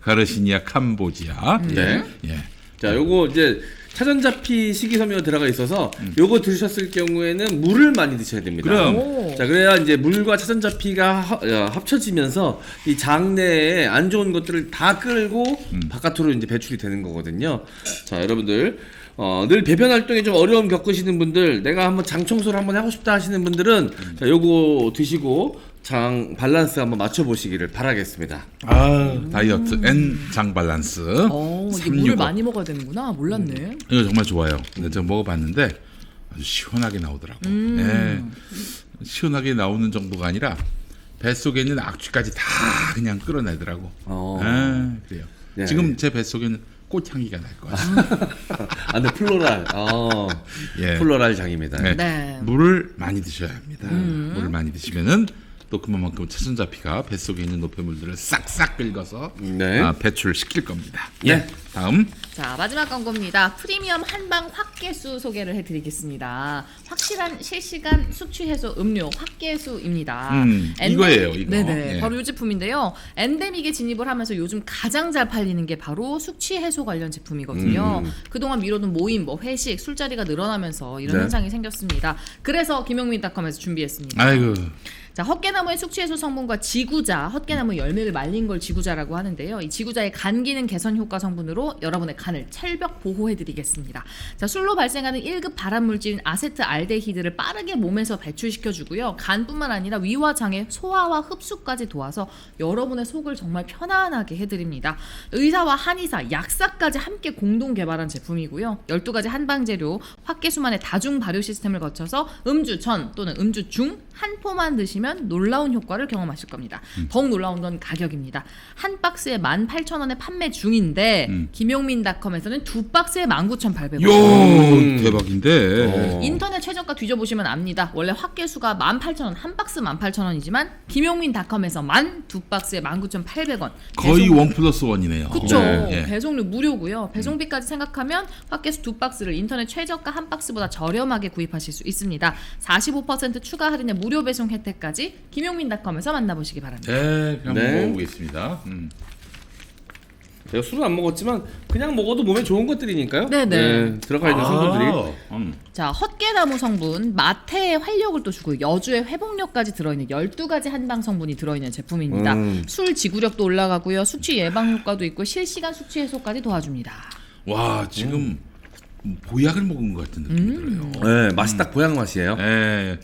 가르시니아 캄보지아. 네. 예. 자, 요거 이제 차전자피 식이섬유가 들어가 있어서 요거 드셨을 경우에는 물을 많이 드셔야 됩니다. 그럼. 자, 그래야 이제 물과 차전자피가 합쳐지면서 이 장내에 안 좋은 것들을 다 끌고 바깥으로 이제 배출이 되는 거거든요. 자, 여러분들 늘 배변 활동에 좀 어려움 겪으시는 분들, 내가 한번 장 청소를 한번 하고 싶다 하시는 분들은 자, 요거 드시고 장 밸런스 한번 맞춰 보시기를 바라겠습니다. 다이어트 앤 장 밸런스. 이게 물을 많이 먹어야 되는구나. 몰랐네. 이거 정말 좋아요. 근데 제가 먹어봤는데 아주 시원하게 나오더라고. 예. 시원하게 나오는 정도가 아니라 뱃속에 있는 악취까지 다 그냥 끌어내더라고. 그래요. 네. 지금 제 뱃속에는 꽃향기가 날 것 같아요. 근데 플로랄. 예. 플로랄 장입니다. 네. 네. 물을 많이 드셔야 합니다. 물을 많이 드시면은 또 그만큼 차전자피가 뱃속에 있는 노폐물들을 싹싹 긁어서 네. 배출시킬 겁니다. 네. 다음. 자, 마지막 광고입니다. 프리미엄 한방 확개수 소개를 해드리겠습니다. 확실한 실시간 숙취 해소 음료 확개수입니다. 이거예요, 이거. 네네, 예. 바로 이 제품인데요. 엔데믹에 진입을 하면서 요즘 가장 잘 팔리는 게 바로 숙취 해소 관련 제품이거든요. 그동안 미뤄둔 모임, 뭐 회식, 술자리가 늘어나면서 이런 네. 현상이 생겼습니다. 그래서 김용민닷컴에서 준비했습니다. 아이고. 자, 헛개나무의 숙취해소 성분과 지구자, 헛개나무 열매를 말린 걸 지구자라고 하는데요. 이 지구자의 간 기능 개선 효과 성분으로 여러분의 간을 철벽 보호해드리겠습니다. 자, 술로 발생하는 1급 발암물질인 아세트알데히드를 빠르게 몸에서 배출시켜주고요. 간뿐만 아니라 위와 장의 소화와 흡수까지 도와서 여러분의 속을 정말 편안하게 해드립니다. 의사와 한의사, 약사까지 함께 공동 개발한 제품이고요. 12가지 한방재료, 확개수만의 다중 발효 시스템을 거쳐서 음주 전 또는 음주 중 한 포만 드시면 놀라운 효과를 경험하실 겁니다. 더욱 놀라운 건 가격입니다. 한 박스에 18,000원에 판매 중인데 김용민닷컴에서는 두 박스에 19,800원. 요 대박인데. 인터넷 최저가 뒤져보시면 압니다. 원래 확개수가 18,000원, 한 박스 18,000원이지만 김용민닷컴에서만 두 박스에 19,800원. 거의 1+1이네요. 그쵸. 예. 배송료 무료고요. 배송비까지 생각하면 확개수 두 박스를 인터넷 최저가 한 박스보다 저렴하게 구입하실 수 있습니다. 45% 추가 할인에 무료 배송 혜택까지 김용민닷컴에서 만나보시기 바랍니다. 네, 그럼 네. 먹어보겠습니다. 제가 술은 안 먹었지만 그냥 먹어도 몸에 좋은 것들이니까요. 네네. 들어가 있는 성분들이. 자, 헛개나무 성분, 마태의 활력을 또 주고 여주의 회복력까지 들어있는 12가지 한방 성분이 들어있는 제품입니다. 술 지구력도 올라가고요. 숙취 예방 효과도 있고 실시간 숙취 해소까지 도와줍니다. 와, 지금 보약을 먹은 것 같은 느낌이 들어요. 네, 맛이 딱 보양 맛이에요. 네.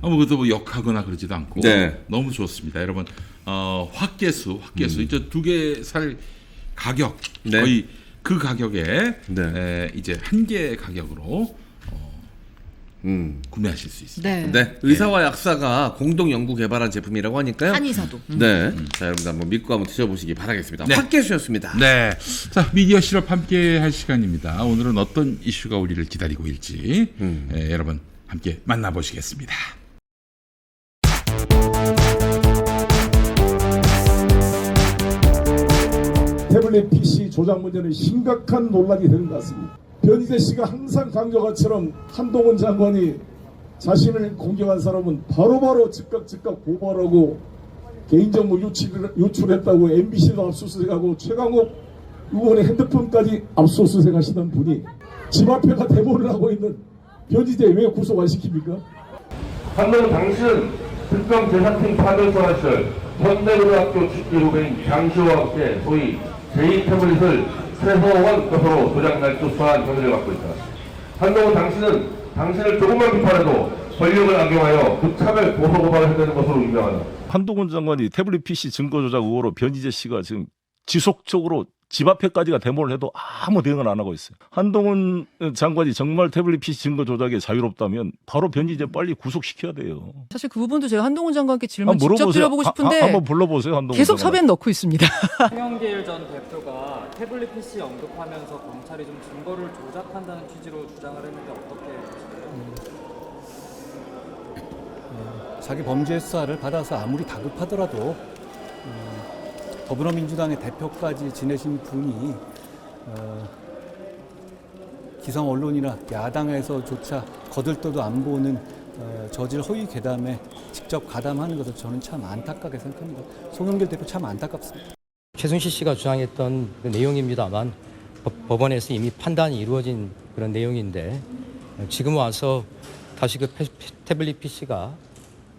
아무것도 뭐 역하거나 그러지도 않고 네. 너무 좋습니다. 여러분, 확개수 이제 2개 살 가격 네. 거의 그 가격에 네. 이제 한 개 가격으로 구매하실 수 있습니다. 네. 네, 의사와 약사가 공동 연구 개발한 제품이라고 하니까요. 한의사도. 네, 자 여러분들 한번 믿고 한번 드셔보시기 바라겠습니다. 네. 팟캐스트였습니다. 네, 자 미디어 실업 함께 할 시간입니다. 오늘은 어떤 이슈가 우리를 기다리고 있지 여러분 함께 만나보시겠습니다. 태블릿 PC 조작 문제는 심각한 논란이 되는 것 같습니다. 변희재 씨가 항상 강조한 것처럼 한동훈 장관이 자신을 공격한 사람은 바로바로 즉각 고발하고 개인정보 유출했다고 MBC도 압수수색하고 최강욱 의원의 핸드폰까지 압수수색하시던 분이 집 앞에가 데모를 하고 있는 변희재 왜 구속 안 시킵니까? 한동훈 당신은 특정 재산팀 파견소환 시절 현대고등학교 축제 후배인 장시호와 함께 소위 제2태블릿을 최소한 것으로 조작 날조 수사한 혐의를 받고 있다. 한동훈 당신은 당신을 조금만 비판해도 권력을 악용하여 무차별 고소고발을 해대는 것으로 유명하다. 한동훈 장관이 태블릿 PC 증거 조작 의혹으로 변희재 씨가 지금 지속적으로 집 앞에까지가 데모를 해도 아무 대응을 안 하고 있어요. 한동훈 장관이 정말 태블릿 PC 증거 조작에 자유롭다면 바로 변희재 빨리 구속시켜야 돼요. 사실 그 부분도 제가 한동훈 장관께 질문 한번 직접 물어보세요. 드려보고 싶은데 한번 불러보세요. 한동훈 계속 장관. 섭외는 넣고 있습니다. 송영길 전 대표가 태블릿 PC 언급하면서 검찰이 좀 증거를 조작한다는 취지로 주장을 했는데 어떻게 보시나요? 자기 범죄 수사를 받아서 아무리 다급하더라도 더불어민주당의 대표까지 지내신 분이 기성 언론이나 야당에서조차 거들떠도 안 보는 저질 허위 괴담에 직접 가담하는 것을 저는 참 안타깝게 생각합니다. 송영길 대표 참 안타깝습니다. 최순실 씨가 주장했던 그 내용입니다만 법원에서 이미 판단이 이루어진 그런 내용인데 지금 와서 다시 그 태블릿 PC가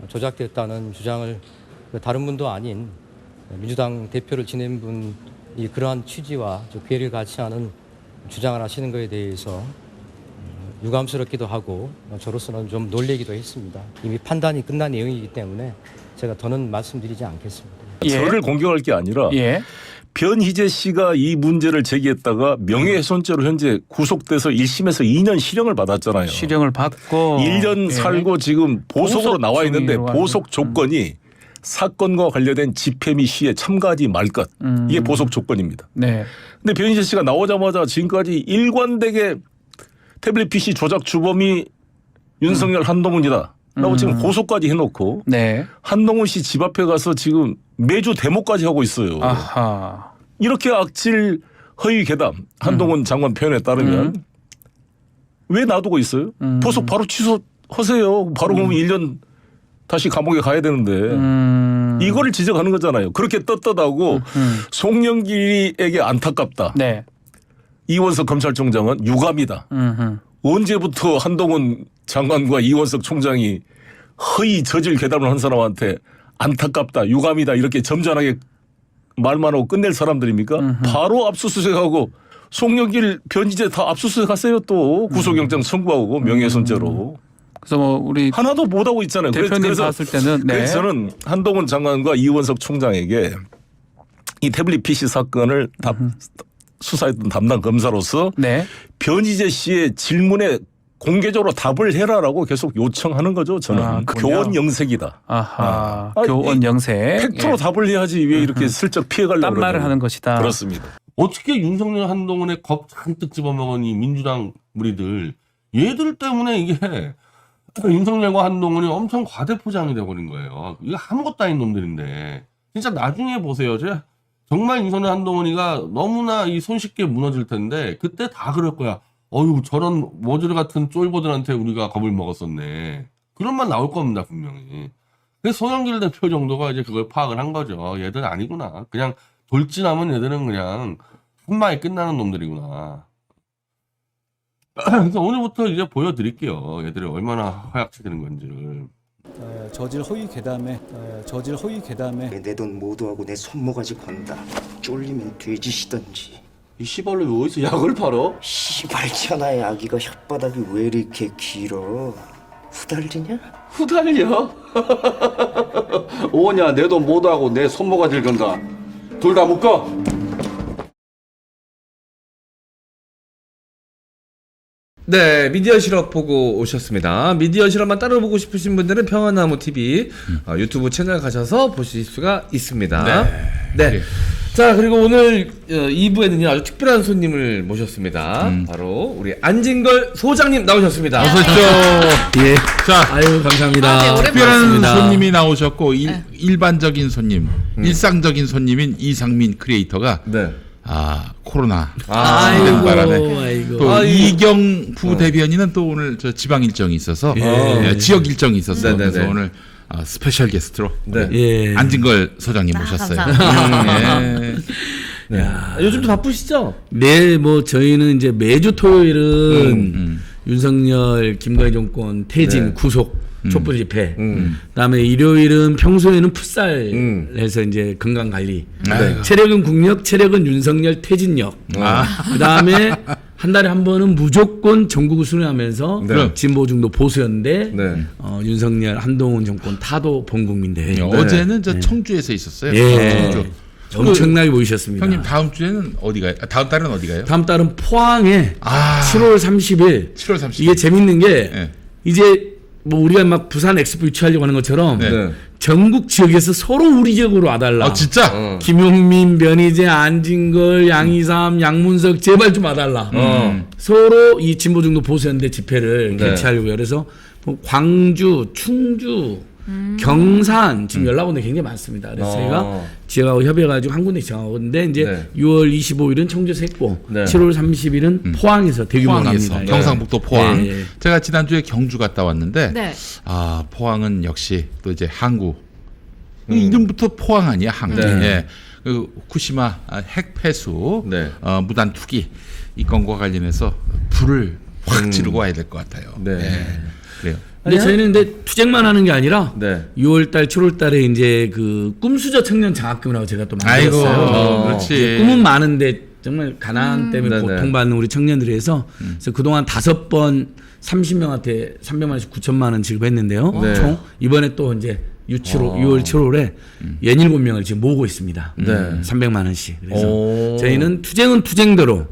조작됐다는 주장을 다른 분도 아닌 민주당 대표를 지낸 분이 그러한 취지와 괴리를 같이 하는 주장을 하시는 것에 대해서 유감스럽기도 하고 저로서는 좀 놀래기도 했습니다. 이미 판단이 끝난 내용이기 때문에 제가 더는 말씀드리지 않겠습니다. 저를 공격할 게 아니라 변희재 씨가 이 문제를 제기했다가 명예훼손죄로 현재 구속돼서 1심에서 2년 실형을 받았잖아요. 실형을 받고 1년 살고 지금 보석으로 나와 있는데 보석 조건이 사건과 관련된 집회 및 시에 참가하지 말 것. 이게 보석 조건입니다. 네. 근데 변희재 씨가 나오자마자 지금까지 일관되게 태블릿 PC 조작 주범이 윤석열 한동훈이다. 라고 지금 고소까지 해놓고 네. 한동훈 씨 집 앞에 가서 지금 매주 데모까지 하고 있어요. 아하. 이렇게 악질 허위 괴담 한동훈 장관 표현에 따르면 왜 놔두고 있어요? 보석 바로 취소하세요. 바로 그러면 1년 다시 감옥에 가야 되는데 이거를 지적하는 거잖아요. 그렇게 떳떳하고 송영길에게 안타깝다. 네. 이원석 검찰총장은 유감이다. 언제부터 한동훈 장관과 이원석 총장이 허위 저질 괴담을 한 사람한테 안타깝다, 유감이다 이렇게 점잖하게 말만 하고 끝낼 사람들입니까? 바로 압수수색하고 송영길, 변희재 다 압수수색하세요. 또 구속영장 선고하고 명예훼손죄로. 그래서 뭐 우리 하나도 못하고 있잖아요. 대표님 그래서 봤을 때는 그래서 저는 한동훈 장관과 이원석 총장에게 이 태블릿 PC 사건을 수사했던 담당 검사로서 변희재 씨의 질문에 공개적으로 답을 해라라고 계속 요청하는 거죠. 저는 교원 영색이다. 아하. 교원 영색. 팩트로 답을 해야지 왜 이렇게 슬쩍 피해가려고 딴 말을 하는 것이다. 그렇습니다. 어떻게 윤석열 한동훈의 겁 잔뜩 집어먹은 이 민주당 무리들 얘들 때문에 이게 윤석열과 한동훈이 엄청 과대포장이 돼버린 거예요. 이거 아무것도 아닌 놈들인데 진짜 나중에 보세요. 정말 윤석열 한동훈이가 너무나 이 손쉽게 무너질 텐데 그때 다 그럴 거야. 어휴 저런 머저리 같은 쫄보들한테 우리가 겁을 먹었었네. 그런 말 나올 겁니다 분명히. 그래서 송영길 대표 정도가 이제 그걸 파악을 한 거죠. 얘들 아니구나. 그냥 돌진하면 얘들은 그냥 한 방에 끝나는 놈들이구나. 그래서 오늘부터 이제 보여드릴게요. 얘들이 얼마나 허약체 되는 건지를. 저질 허위 괴담에 내 돈 모두하고 내 손모가지 건다. 쫄리면 돼지시던지. 이 씨발로 왜 어디서 약을 팔어? 씨발 천하의 아기가 혓바닥이 왜 이렇게 길어? 후달리냐? 후달려? 오냐 내 돈 모두하고 내 손모가지를 건다. 둘 다 묶어. 네, 미디어 실업 보고 오셨습니다. 미디어 실업만 따로 보고 싶으신 분들은 평화나무 TV 유튜브 채널 가셔서 보실 수가 있습니다. 네. 자, 그리고 오늘 2부에는요 아주 특별한 손님을 모셨습니다. 바로 우리 안진걸 소장님 나오셨습니다. 어서 오십시오. 예. 자, 아유, 감사합니다. 특별한 손님이 나오셨고 일반적인 손님, 일상적인 손님인 이상민 크리에이터가 코로나 되는 바람에 또 이경 부대변인은 또 오늘 저 지방 일정이 있어서 지역 일정이 있어서 그래서 오늘 스페셜 게스트로 안진걸 소장님 모셨어요. 요즘도 바쁘시죠? 네, 뭐 저희는 이제 매주 토요일은 윤석열 김건희 정권 퇴진 구속 촛불 집회. 그다음에 일요일은 평소에는 풋살해서 이제 건강 관리. 체력은 국력, 체력은 윤석열 퇴진력. 그다음에 한 달에 한 번은 무조건 전국을 순회하면서 진보 중도 보수연대, 윤석열 한동훈 정권 타도 본국민대회. 어제는 저 청주에서 있었어요. 청주. 엄청나게 모이셨습니다. 형님 다음 주에는 어디 가요? 다음 달은 어디 가요? 다음 달은 포항에 7월 30일. 7월 30일. 이게 재밌는 게 이제 뭐 우리가 막 부산 엑스포 유치하려고 하는 것처럼 전국 지역에서 서로 우리 지역으로 와달라. 아 진짜? 김용민, 변희재, 안진걸, 양이삼, 양문석 제발 좀 와달라. 서로 이 진보중도 보수연대 집회를 개최하려고요. 그래서 뭐 광주, 충주, 경산 지금 연락 온 데 굉장히 많습니다. 그래서 저희가 지역하고 협의해가지고 한 군데 정하고 있는데 이제 6월 25일은 청주에서 했고 7월 30일은 포항에서 대규모로 합니다. 경상북도 포항. 제가 지난주에 경주 갔다 왔는데 포항은 역시 또 이제 항구 이름부터 포항 아니야 항구. 그 후쿠시마 핵 폐수 무단 투기 이 건과 관련해서 불을 확 지르고 와야 될 것 같아요. 그래요. 근데 저희는 근데 투쟁만 하는 게 아니라 6월달, 7월달에 이제 그 꿈수저 청년 장학금이라고 제가 또 만들었어요. 그렇지. 꿈은 많은데 정말 가난 때문에 고통받는 우리 청년들이 해서 그래서 그동안 5번 30명한테 300만 원씩 9천만 원 지급했는데요. 총 이번에 또 이제 6월 7월에 67명을 지금 모으고 있습니다. 300만 원씩. 그래서 저희는 투쟁은 투쟁대로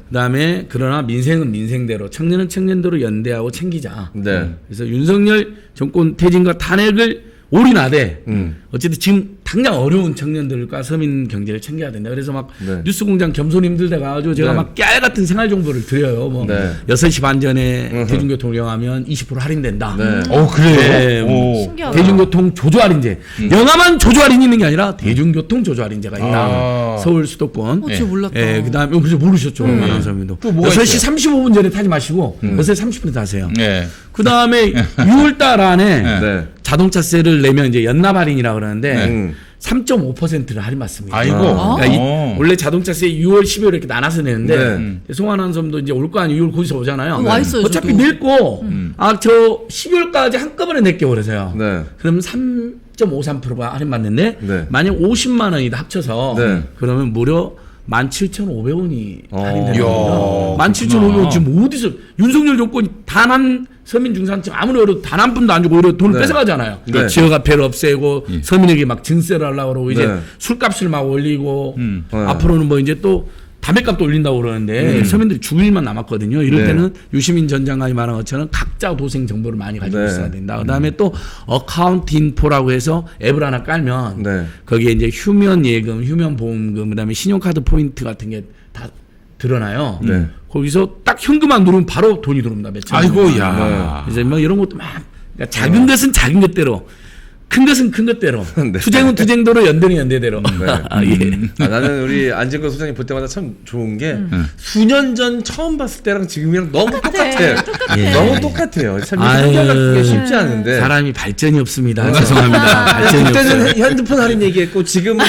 그다음에 그러나 민생은 민생대로 청년은 청년대로 연대하고 챙기자. 그래서 윤석열 정권 퇴진과 탄핵을 올인하되 어쨌든 지금 당장 어려운 청년들과 서민 경제를 챙겨야 된다. 그래서 막 뉴스공장 겸손님들 돼가지고 제가 막 깨알 같은 생활 정보를 드려요. 뭐 6시 반 전에 대중교통을 이용하면 20% 할인된다. 그래요? 뭐 대중교통 조조 할인제. 영화만 조조 할인이 있는 게 아니라 대중교통 조조 할인제가 있다. 서울 수도권. 진짜 몰랐다. 그다음에 그래서 모르셨죠. 많은 사람들도. 6시 35분 전에 타지 마시고 6시 30분에 타세요. 그다음에 6월달 안에 자동차세를 내면 이제 연납 할인이라고 그러는데 3.5%를 할인 받습니다. 그러니까 원래 자동차세 6월, 12월 이렇게 나눠서 내는데 송환한 섬도 이제 올 거 아니에요. 6월 거기서 오잖아요. 어차피 냈고 저 12월까지 한꺼번에 낼게요. 그래서요. 그럼 3.53%가 할인 받는데 만약 50만 원이다 합쳐서 그러면 무려 17,500원이 할인되는 겁니다. 17,500원 지금 어디서 윤석열 정권이 단 한 서민 중산층 아무리 어려도 단 한 푼도 안 주고 오히려 돈을 뺏어가잖아요. 지역화폐를 없애고 서민에게 막 증세를 하려고 그러고 이제 술값을 막 올리고 앞으로는 뭐 이제 또 담배값도 올린다고 그러는데 서민들이 죽을 일만 남았거든요. 이럴 때는 유시민 전 장관이 말한 것처럼 각자 도생 정보를 많이 가지고 있어야 된다. 그다음에 또 어카운트 인포라고 해서 앱을 하나 깔면 거기에 이제 휴면 예금, 휴면 보험금, 그다음에 신용카드 포인트 같은 게 다 드러나요. 거기서 딱 현금만 누르면 바로 돈이 들어옵니다. 몇천 원. 아이고야. 그래서 뭐 이런 것도 막 그러니까 작은 것은 작은 것대로. 큰 것은 큰 것대로, 투쟁은 투쟁대로, 연대는 연대대로. 나는 우리 안진걸 소장님 볼 때마다 참 좋은 게 수년 전 처음 봤을 때랑 지금이랑 너무 똑같아요. 너무 똑같아요. 참 한결같은 게 쉽지 않은데. 사람이 발전이 없습니다. 죄송합니다. 발전이 그때는 없어요. 핸드폰 할인 얘기했고 지금은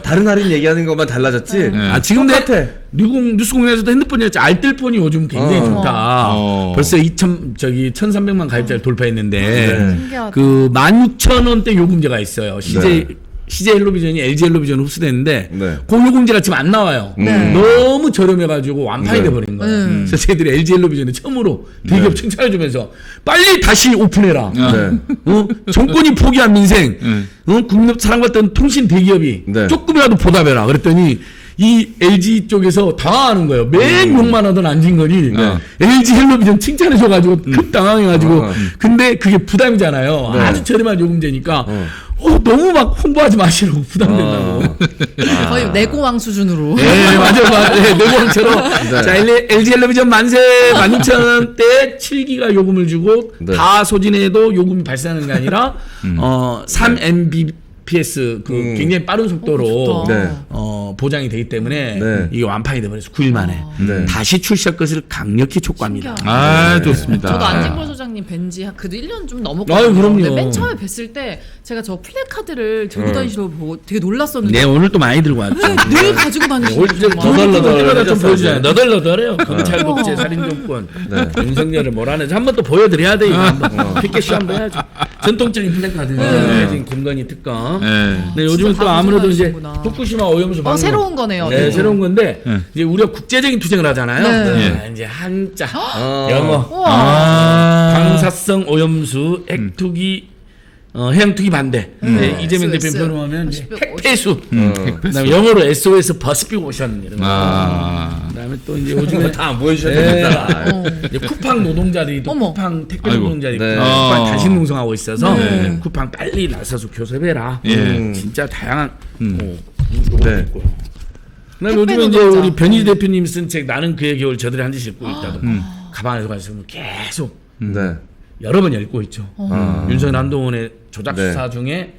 다른 할인 얘기하는 것만 달라졌지. 지금 똑같아. 뉴스공장에서도 핸드폰이 알뜰폰이 요즘 굉장히 좋다. 벌써 1,300만 가입자를 돌파했는데 그 16,000원대 요금제가 있어요. CJ 헬로비전이 LG 헬로비전을 흡수됐는데 그 요금제가 지금 안 나와요. 너무 저렴해가지고 완판이 돼버린 거예요. 그래서 저희들이 LG 헬로비전에 처음으로 대기업 칭찬해주면서 빨리 다시 오픈해라. 정권이 포기한 민생, 국민업 사랑받던 통신 대기업이 조금이라도 보답해라. 그랬더니 이 LG 쪽에서 당황하는 거예요. 맨 욕만 하던 안진걸이 LG 헬로비전 칭찬해줘가지고 급 당황해가지고 근데 그게 부담이잖아요. 아주 저렴한 요금제니까 너무 막 홍보하지 마시라고 부담된다고. 거의 내고왕 수준으로. 네, 맞아요. 네, 내고왕처럼. 자, LG 헬로비전 만세 16,000원대 7기가 요금을 주고 다 소진해도 요금이 발생하는 게 아니라 3Mbps 굉장히 빠른 속도로 보장이 되기 때문에 이게 완판이 돼버려서 9일 만에 다시 출시할 것을 강력히 촉구합니다. 좋습니다. 저도 안진걸 소장님 뵌지 그래도 1년 좀 넘었거든요. 아유, 그럼요. 근데 맨 처음에 뵀을 때 제가 저 플래카드를 들고 다니시려고 보고 되게 놀랐었는데. 네, 오늘 또 많이 들고 왔죠. 늘 가지고 다니시는 너덜너덜 좀 보여주잖아요. 너덜너덜해요. 검찰국제 살인정권 윤석열을 몰아내서 한번 또 보여드려야 돼. 이거 한번 피켓쇼 한번 해야죠. 전통적인 플래카드. 지금 김건희 특검. 네, 요즘은 또 아무래도 이제 후쿠시마 오염수 방류. 새로운 거네요. 네, 새로운 건데 이제 우리가 국제적인 투쟁을 하잖아요. 이제 한자 영어 방사성 오염수 핵투기 해양투기 반대. 이재명 대표 표현하면 핵폐수. 그다음에 영어로 SOS 버스 피고 오셨는 이런 거. 그다음에 또 이제 요즘에 다 안 보여주셨습니다. 이제 쿠팡 노동자들이 또 쿠팡 택배 노동자들이 쿠팡 단식 농성하고 있어서 쿠팡 빨리 나서서 교섭해라. 진짜 다양한 요구가 있고요. 그다음에 요즘에 이제 우리 변희재 대표님 쓴 책 나는 그의 겨울 저들이 한 짓 읽고 있다도 가방에서 가시면 계속 여러 번 읽고 있죠. 윤석열 한동훈의 조작 수사 중에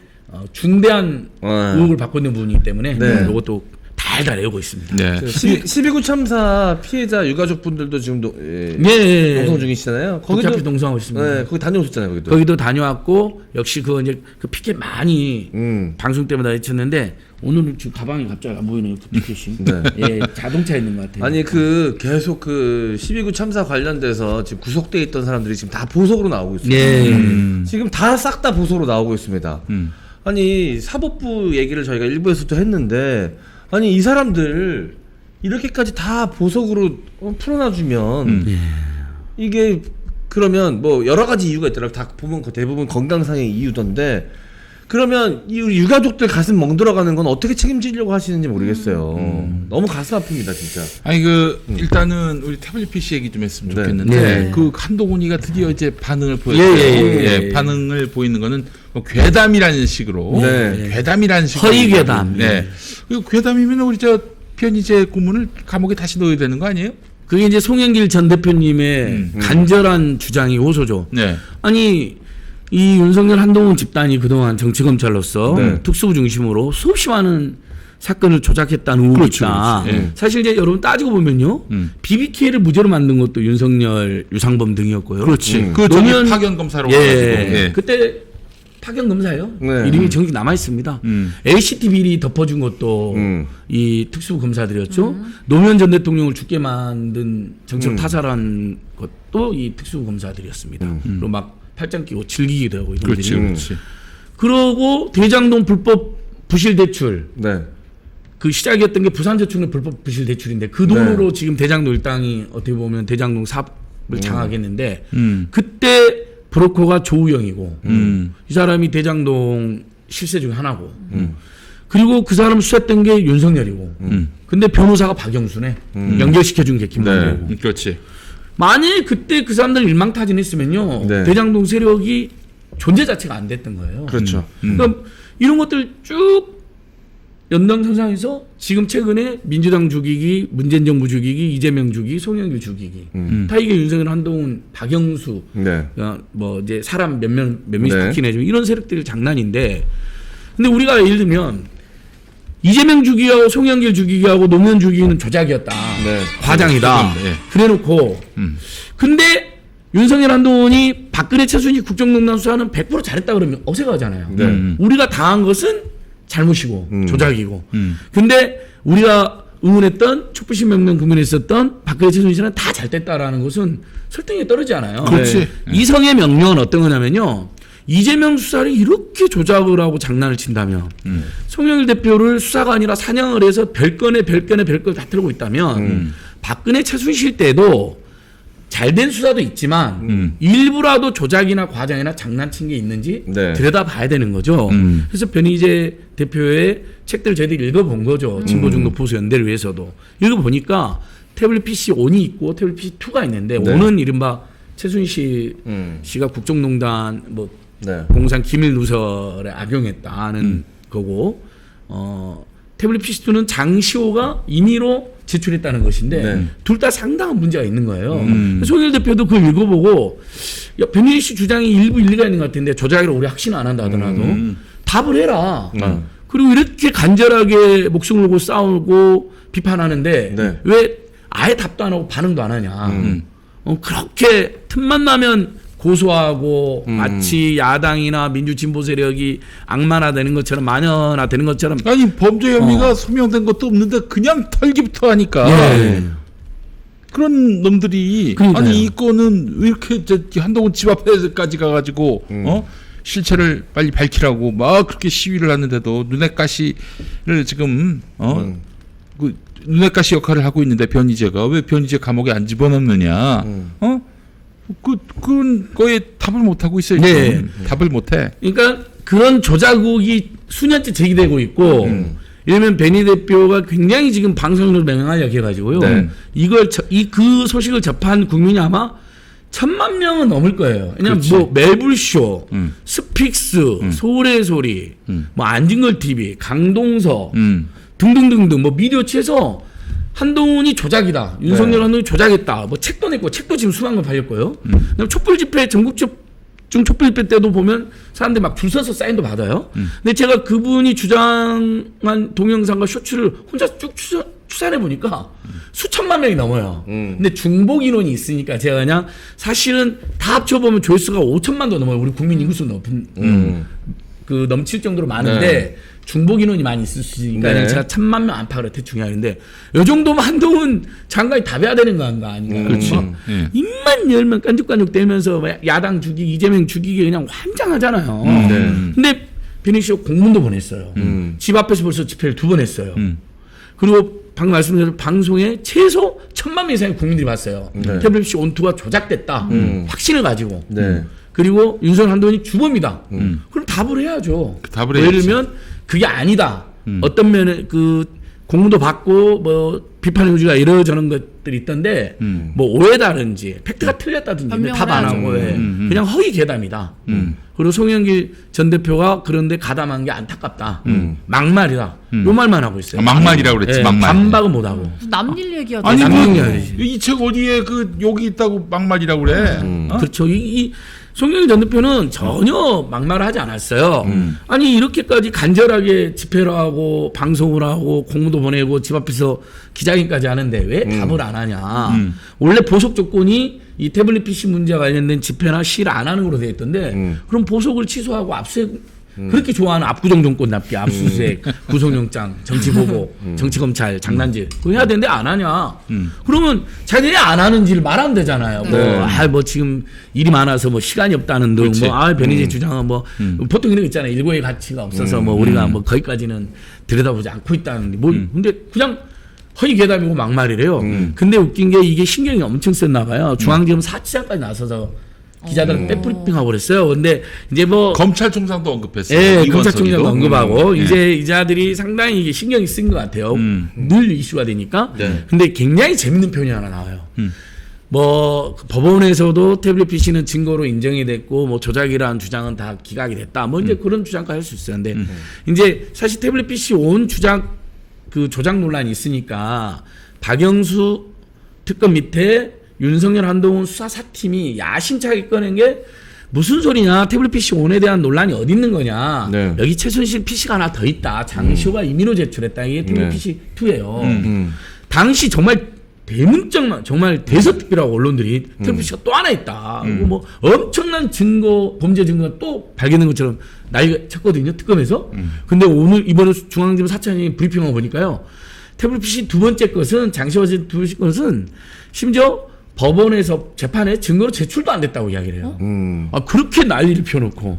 중대한 의혹을 받고 있는 부분이기 때문에 이것도 달달 외우고 있습니다. 12구 참사 피해자 유가족분들도 지금도 동성 중이시잖아요. 거기도 앞에 동성하고 있습니다. 네, 거기 다녀오셨잖아요. 거기도 다녀왔고 역시 그 이제 그 피켓 많이 방송 때마다 외쳤는데 오늘은 지금 가방이 갑자기 안 보이네요. 그 피켓이. 예, 자동차에 있는 것 같아요. 아니 계속 12구 참사 관련돼서 지금 구속돼 있던 사람들이 지금 다 보석으로 나오고 있어요. 지금 다 싹 다 보석으로 나오고 있습니다. 아니 사법부 얘기를 저희가 일부에서도 했는데 아니 이 사람들 이렇게까지 다 보석으로 풀어놔주면 이게 그러면 뭐 여러 가지 이유가 있더라고. 다 보면 대부분 건강상의 이유던데 그러면 이 우리 유가족들 가슴 멍들어가는 건 어떻게 책임지려고 하시는지 모르겠어요. 너무 가슴 아픕니다 진짜. 아니 일단은 우리 태블릿 PC 얘기 좀 했으면 좋겠는데 그 한동훈이가 드디어 이제 반응을 보였어요. 반응을 보이는 거는 뭐 괴담이라는 식으로 괴담이라는 식으로 허위 괴담. 그 괴담이면 우리 저 변희재 고문을 감옥에 다시 넣어야 되는 거 아니에요? 그게 이제 송영길 전 대표님의 간절한 주장이 호소죠. 아니 이 윤석열 한동훈 집단이 그동안 정치검찰로서 특수부 중심으로 수없이 많은 사건을 조작했다는 의혹이 있다. 사실 이제 여러분 따지고 보면요. BBK를 무죄로 만든 것도 윤석열, 유상범 등이었고요. 그 노무현 파견 검사로 가지고 그때 파견 검사예요. 이름이 정확히 남아 있습니다. LCT 비리 덮어준 것도 이 특수부 검사들이었죠. 노무현 전 대통령을 죽게 만든 정치로 타살한 것도 이 특수부 검사들이었습니다. 그리고 막 팔짱 끼고 즐기기도 하고 이런 분들이. 그러고 대장동 불법 부실 대출. 그 시작이었던 게 부산저축의 불법 부실 대출인데 그 돈으로 지금 대장동 일당이 어떻게 보면 대장동 사업을 장악했는데 그때 브로커가 조우영이고 이 사람이 대장동 실세 중에 하나고 그리고 그 사람 수사했던 게 윤석열이고 근데 변호사가 박영수네. 연결시켜준 게 김만배고. 만일 그때 그 사람들 일망타진했으면요 대장동 세력이 존재 자체가 안 됐던 거예요. 그러니까 이런 것들 쭉 연장선상에서 지금 최근에 민주당 죽이기, 문재인 정부 죽이기, 이재명 죽이기, 송영길 죽이기 다 이게 윤석열, 한동훈, 박영수 뭐 이제 사람 몇몇이 바뀌네 이런 세력들이 장난인데 근데 우리가 예를 들면 이재명 죽이기하고 송영길 죽이기하고 노무현 죽이기는 조작이었다. 과장이다. 그래놓고 근데 윤석열 한동훈이 박근혜 최순실 국정농단 수사는 100% 잘했다 그러면 어색하잖아요. 우리가 당한 것은 잘못이고 조작이고 근데 우리가 응원했던 촛불시민명령 국면에 있었던 박근혜 최순실은 다 잘됐다라는 것은 설득력이 떨어지지 않아요. 이성의 명령은 어떤 거냐면요. 이재명 수사를 이렇게 조작을 하고 장난을 친다면 송영길 대표를 수사가 아니라 사냥을 해서 별건에 별건 다 틀고 있다면 박근혜 최순실 때도 잘 된 수사도 있지만 일부라도 조작이나 과장이나 장난친 게 있는지 네. 들여다봐야 되는 거죠. 그래서 변희재 대표의 책들을 저희들이 읽어본 거죠. 진보중도 보수 연대를 위해서도 읽어보니까 태블릿 PC 1이 있고 태블릿 PC 2가 있는데 네. 1은 이른바 최순실 씨가 국정농단 뭐 공산 기밀 누설에 악용했다는 거고 태블릿 PC2는 장시호가 임의로 제출했다는 것인데 둘 다 상당한 문제가 있는 거예요. 송영길 대표도 그걸 읽어보고 변희재 씨 주장이 일부 일리가 있는 것 같은데 조작이라고 우리 확신 안 한다 하더라도 답을 해라. 그리고 이렇게 간절하게 목숨 걸고 싸우고 비판하는데 왜 아예 답도 안 하고 반응도 안 하냐. 그렇게 틈만 나면 고소하고 마치 야당이나 민주진보 세력이 악마화되는 것처럼 만연화되는 것처럼 아니 범죄 혐의가 소명된 것도 없는데 그냥 털기부터 하니까 그런 놈들이 그러니까요. 아니 이 건은 왜 이렇게 한동훈 집 앞에까지 가가지고 실체를 빨리 밝히라고 막 그렇게 시위를 하는데도 눈엣 가시를 지금 그 눈엣 가시 역할을 하고 있는데 변희재가 왜 변희재 감옥에 안 집어넣느냐 그건 거에 답을 못 하고 있어요. 네. 답을 못 해. 그러니까 그런 조작국이 수년째 제기되고 있고 이러면 베니 대표가 굉장히 지금 방송으로 맹행하려고 해가지고요. 이걸 그 소식을 접한 국민이 아마 1,000만 명은 넘을 거예요. 왜냐면 뭐 매불쇼, 스픽스, 서울의 소리, 뭐 안진걸 TV, 강동서 등등등등 뭐 미디어치에서 한동훈이 조작이다. 윤석열 한동훈이 조작했다. 뭐 책도 냈고 책도 지금 수만 건 팔렸고요. 그다음에 촛불 집회 전국중 촛불 집회 때도 보면 사람들이 막 줄 서서 사인도 받아요. 근데 제가 그분이 주장한 동영상과 쇼츠를 혼자 쭉 추산해 보니까 수천만 명이 넘어요. 근데 중복 인원이 있으니까 제가 그냥 사실은 다 합쳐 보면 조회수가 5천만도 넘어요. 우리 국민 인구수 높은 그 넘칠 정도로 많은데 중복 인원이 많이 있을 수 있으니까 그냥 제가 1,000만 명 안팎으로 대충 하는데 이 정도면 한동훈 장관이 답해야 되는 거 아닌가. 그렇지. 입만 열면 깐죽깐죽 대면서 야당 죽이기 이재명 죽이기 그냥 환장하잖아요. 근데 변희 씨가 공문도 보냈어요. 집 앞에서 벌써 집회를 2번 했어요. 그리고 방금 말씀드린 방송에 최소 1,000만 명 이상의 국민들이 봤어요. 태블릿 PC 온투가 조작됐다. 확신을 가지고. 그리고 윤석열 한동훈이 주범이다. 그럼 답을 해야죠. 답을 예를 해야지. 들면 그게 아니다. 어떤 면에 그 공문도 받고 뭐 비판 의지가 이러저런 것들이 있던데 뭐 오해다든지 팩트가 틀렸다든지 답 안 하고 그냥 허위 계담이다. 그리고 송영길 전 대표가 그런데 가담한 게 안타깝다. 막말이다. 요 말만 하고 있어요. 막말이라고 그랬지. 막말. 반박은 못 하고. 남일 얘기하다. 아니 남일 이 책 어디에 그 욕이 있다고 막말이라고 그래? 그렇죠. 이 송영길 전 대표는 전혀 막말을 하지 않았어요. 아니 이렇게까지 간절하게 집회를 하고 방송을 하고 공문도 보내고 집 앞에서 기자회견까지 하는데 왜 답을 안 하냐. 원래 보석 조건이 이 태블릿 PC 문제와 관련된 집회나 시위를 안 하는 걸로 되어 있던데 그럼 보석을 취소하고 압수수색 그렇게 좋아하는 압구정 정권 납기 압수수색 구속영장 정치보복 정치검찰 장난질 그거 해야 되는데 안 하냐. 그러면 자기들이 안 하는지를 말하면 되잖아요. 뭐 지금 일이 많아서 뭐 시간이 없다는 등 뭐 변희재 주장은 뭐 보통 이런 거 있잖아요. 일고의 가치가 없어서 뭐 우리가 뭐 거기까지는 들여다보지 않고 있다는 뭐 근데 그냥 허위 계담이고 막말이래요. 근데 웃긴 게 이게 신경이 엄청 썼나 봐요. 중앙지검 사치장까지 나서서 기자들은 백브리핑하고 그랬어요. 근데 이제 뭐 검찰총장도 언급했어요. 예, 검찰총장도 언급하고 이제 이자들이 상당히 이게 신경이 쓴 것 같아요. 늘 이슈가 되니까. 근데 굉장히 재밌는 표현이 하나 나와요. 뭐 법원에서도 태블릿 PC는 증거로 인정이 됐고 뭐 조작이라는 주장은 다 기각이 됐다. 뭐 이제 그런 주장까지 할 수 있어요. 근데 이제 사실 태블릿 PC 온 조작 논란이 있으니까 박영수 특검 밑에 윤석열 한동훈 수사 4팀이 야심차게 꺼낸 게 무슨 소리냐. 태블릿 PC 1에 대한 논란이 어디 있는 거냐. 여기 최순실 PC가 하나 더 있다. 장시호가 임의로 제출했다. 이게 태블릿 PC 2예요. 당시 정말 대문짝만 정말 대서특필하고 언론들이 태블릿 PC가 또 하나 있다. 그리고 뭐 엄청난 증거 범죄 증거가 또 발견된 것처럼 난리가 쳤거든요. 특검에서. 근데 오늘 이번에 중앙지검 사장이 브리핑을 보니까요. 태블릿 PC 두 번째 것은 장시호 두 번째 것은 심지어 법원에서 재판에 증거로 제출도 안 됐다고 이야기를 해요. 그렇게 난리를 펴놓고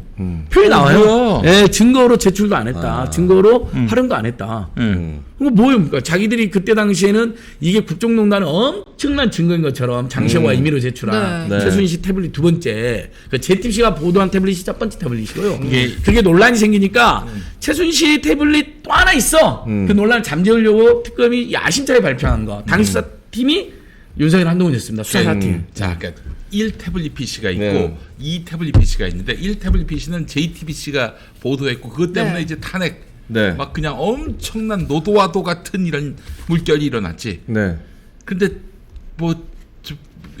표현이 나와요. 예, 증거로 제출도 안 했다. 증거로 활용도 안 했다. 그거 뭐예요? 그러니까 자기들이 그때 당시에는 이게 국정농단은 엄청난 증거인 것처럼 장시호가 임의로 제출한 최순실 태블릿 두 번째, 그 JTBC가 보도한 태블릿이 첫 번째 태블릿이고요. 그게 논란이 생기니까 최순실 태블릿 또 하나 있어. 그 논란을 잠재우려고 특검이 야심차게 발표한 거. 당시 수사팀이 윤석열 한동훈이었습니다. 수사팀. 자, 그러니까 1 태블릿 PC가 있고 2 태블릿 PC가 있는데 1 태블릿 PC는 JTBC가 보도했고 그것 때문에 이제 탄핵 막 그냥 엄청난 노도와도 같은 이런 물결이 일어났지. 근데 뭐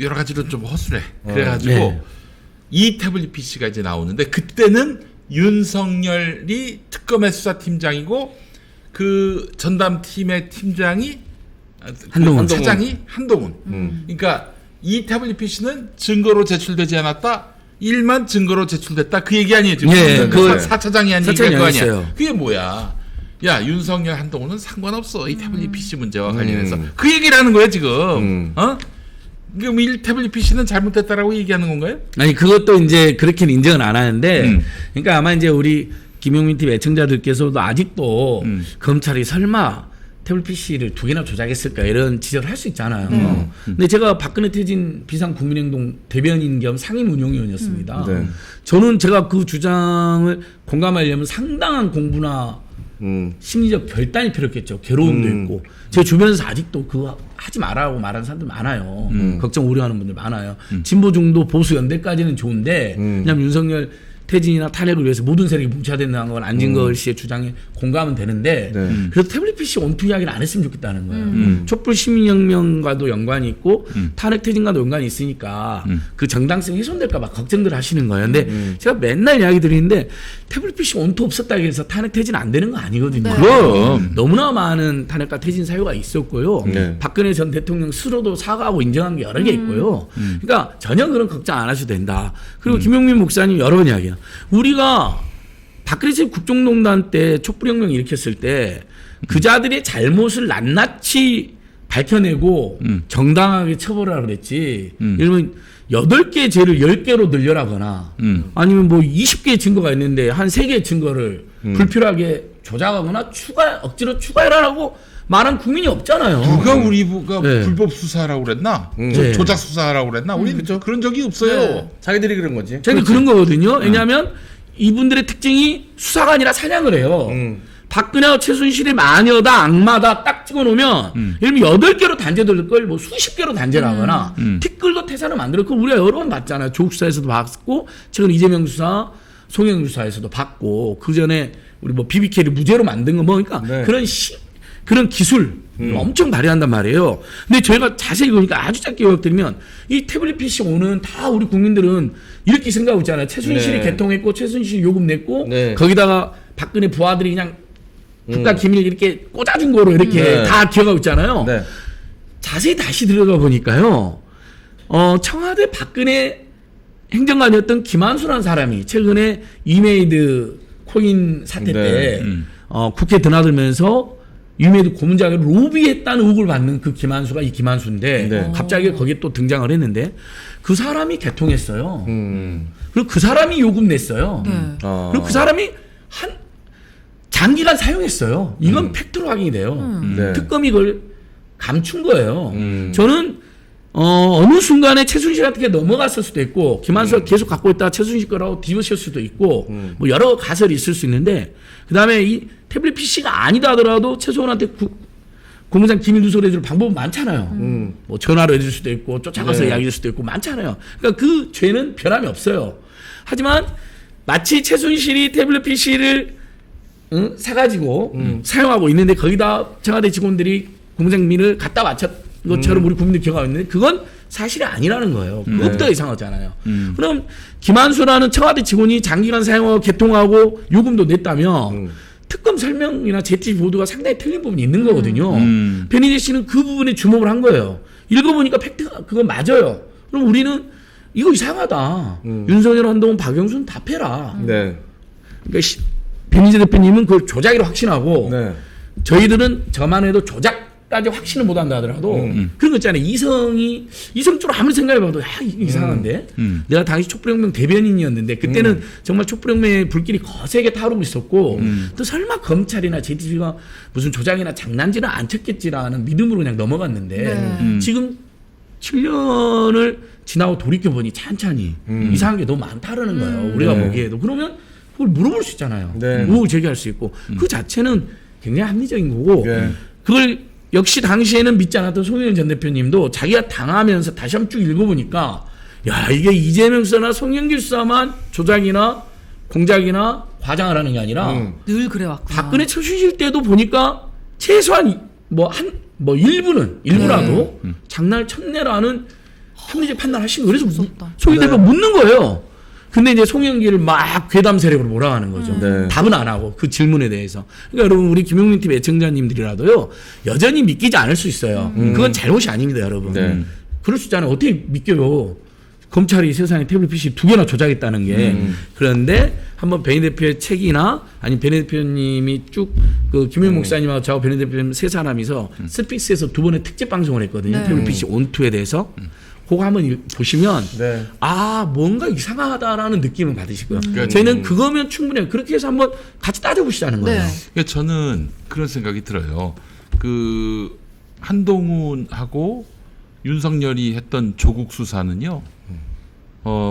여러 가지로 좀 허술해. 그래가지고 2 태블릿 PC가 이제 나오는데 그때는 윤석열이 특검의 수사팀장이고 그 전담팀의 팀장이 한동훈 차장이 한동훈. 그러니까 이 태블릿 PC는 증거로 제출되지 않았다. 1만 증거로 제출됐다. 그 얘기 아니에요 지금. 그 4차장이 한 얘기할 거 아니야. 그게 뭐야? 야 윤석열 한동훈은 상관없어. 이 태블릿 PC 문제와 관련해서 그 얘기를 하는 거야 지금. 그럼 1 태블릿 PC는 잘못됐다라고 얘기하는 건가요? 아니 그것도 이제 그렇게는 인정은 안 하는데, 그러니까 아마 이제 우리 김용민 TV 애청자들께서도 아직도 검찰이 설마 태블릿 PC를 2개나 조작했을까 이런 지적을 할 수 있잖아요. 근데 제가 박근혜 퇴진 비상국민행동 대변인 겸 상임운용위원이었습니다. 저는 제가 그 주장을 공감하려면 상당한 공부나 심리적 결단이 필요했겠죠. 괴로움도 있고. 제 주변에서 아직도 그거 하지 말라고 말하는 사람들 많아요. 걱정 우려하는 분들 많아요. 진보 중도 보수 연대까지는 좋은데 왜냐하면 윤석열 퇴진이나 탄핵을 위해서 모든 세력이 뭉쳐야 된다는 건 안진걸 씨의 주장에 공감은 되는데 그래서 태블릿 PC 원투 이야기를 안 했으면 좋겠다는 거예요. 촛불 시민혁명과도 연관이 있고 탄핵 퇴진과도 연관이 있으니까 그 정당성이 훼손될까 봐 걱정들 하시는 거예요. 근데 제가 맨날 이야기 드리는데 태블릿 PC 원투 없었다고 해서 탄핵 퇴진 안 되는 거 아니거든요. 그럼 너무나 많은 탄핵과 퇴진 사유가 있었고요. 박근혜 전 대통령 스스로도 사과하고 인정한 게 여러 개 있고요. 그러니까 전혀 그런 걱정 안 하셔도 된다. 그리고 김용민 목사님 여러 번 이야기해요. 우리가 박근혜 씨 국정농단 때 촛불혁명 일으켰을 때 그자들의 잘못을 낱낱이 밝혀내고 정당하게 처벌하라 그랬지. 예를 들면 8개의 죄를 10개로 늘려라거나 아니면 뭐 20개의 증거가 있는데 한 3개의 증거를 불필요하게 조작하거나 억지로 추가해라라고 말한 국민이 없잖아요. 누가 우리 부가 불법 수사하라고 그랬나? 조작 수사하라고 그랬나? 우리 그런 적이 없어요. 자기들이 그런 거지. 자기들이 그런 거거든요. 왜냐하면 이분들의 특징이 수사가 아니라 사냥을 해요. 박근혜와 최순실이 마녀다 악마다 딱 찍어놓으면 예를 들면 8개로 단죄될 걸 뭐 수십 개로 단죄를 하거나 티끌도 태산을 만들었고 우리가 여러 번 봤잖아요. 조국 수사에서도 봤고 최근 이재명 수사, 송영길 수사에서도 봤고 그 전에 우리 뭐 BBK를 무죄로 만든 거 뭐 그러니까 그런 기술 엄청 발휘한단 말이에요. 근데 저희가 자세히 보니까 아주 짧게 요약드리면 이 태블릿 PC 오는 다 우리 국민들은 이렇게 생각하고 있잖아요. 최순실이 개통했고 최순실이 요금 냈고 거기다가 박근혜 부하들이 그냥 국가 기밀 이렇게 꽂아준 거로 이렇게 다 기억하고 있잖아요. 자세히 다시 들어가 보니까요. 청와대 박근혜 행정관이었던 김한수라는 사람이 최근에 이메이드 코인 사태 때 국회에 드나들면서 유메이드 고문장을 로비했다는 의혹을 받는 그 김한수가 이 김한수인데 갑자기 거기에 또 등장을 했는데 그 사람이 개통했어요. 그리고 그 사람이 요금 냈어요. 그리고 그 사람이 장기간 사용했어요. 이건 팩트로 확인이 돼요. 특검이 그걸 감춘 거예요. 저는 어느 순간에 최순실한테 넘어갔을 수도 있고 김한수가 계속 갖고 있다가 최순실 거라고 뒤집었을 수도 있고 뭐 여러 가설이 있을 수 있는데 그 다음에 이 태블릿 PC가 아니다 하더라도 최소한한테 공무장 기밀 누설해 줄 방법은 많잖아요. 뭐 전화로 해줄 수도 있고 쫓아가서 이야기할 수도 있고 많잖아요. 그러니까 그 죄는 변함이 없어요. 하지만 마치 최순실이 태블릿 PC를 사가지고 사용하고 있는데 거기다 청와대 직원들이 공무장 기밀을 갖다 바쳤 것처럼 우리 국민들 기억하고 있는데 그건 사실이 아니라는 거예요. 그것도 이상하잖아요. 그럼 김한수라는 청와대 직원이 장기간 사용하고 개통하고 요금도 냈다면 특검 설명이나 재치 보도가 상당히 틀린 부분이 있는 거거든요. 변희재 씨는 그 부분에 주목을 한 거예요. 읽어보니까 팩트가 그건 맞아요. 그럼 우리는 이거 이상하다. 윤석열, 한동훈, 박영수는 다 패라. 그러니까 변희재 대표님은 그걸 조작이라고 확신하고 저희들은 저만 해도 조작 까지 확신을 못 한다 하더라도 그런 거 있잖아요. 이성적으로 아무리 생각해봐도 이상한데 내가 당시 촛불혁명 대변인이었는데 그때는 정말 촛불혁명의 불길이 거세게 타오르고 있었고 또 설마 검찰이나 JTBC가 무슨 조작이나 장난질은 안 쳤겠지라는 믿음으로 그냥 넘어갔는데 지금 7년을 지나고 돌이켜보니 찬찬히 이상한 게 너무 많다라는 거예요. 우리가 보기에도. 그러면 그걸 물어볼 수 있잖아요. 의혹을 제기할 수 있고 그 자체는 굉장히 합리적인 거고 그걸 역시 당시에는 믿지 않았던 송영길 전 대표님도 자기가 당하면서 다시 한번 쭉 읽어보니까 야 이게 이재명 수사나 송영길 수사만 조작이나 공작이나 과장을 하는 게 아니라 늘 그래왔구나. 박근혜 최순실 때도 보니까 최소한 일부라도 장난을 쳤네라는 합리적 판단을 하신 거예요. 그래서 송영길 대표 묻는 거예요. 근데 이제 송영길을 막 괴담 세력으로 몰아가는 거죠. 답은 안 하고 그 질문에 대해서. 그러니까 여러분 우리 김용민 TV 애청자님들이라도요 여전히 믿기지 않을 수 있어요. 그건 잘못이 아닙니다, 여러분. 그럴 수 있잖아요. 어떻게 믿겨요? 검찰이 세상에 태블릿 PC 2개나 조작했다는 게. 그런데 한번 배인 대표의 책이나 아니 배인 대표님이 쭉 그 김용 목사님하고 저하고 배인 대표님 세 사람이서 스픽스에서 2번의 특집 방송을 했거든요. 태블릿 PC 온2에 대해서. 그거 한번 보시면 뭔가 이상하다라는 느낌을 받으실 거예요. 저희는 그거면 충분해요. 그렇게 해서 한번 같이 따져보시자는 거예요. 그러니까 저는 그런 생각이 들어요. 그 한동훈하고 윤석열이 했던 조국 수사는요.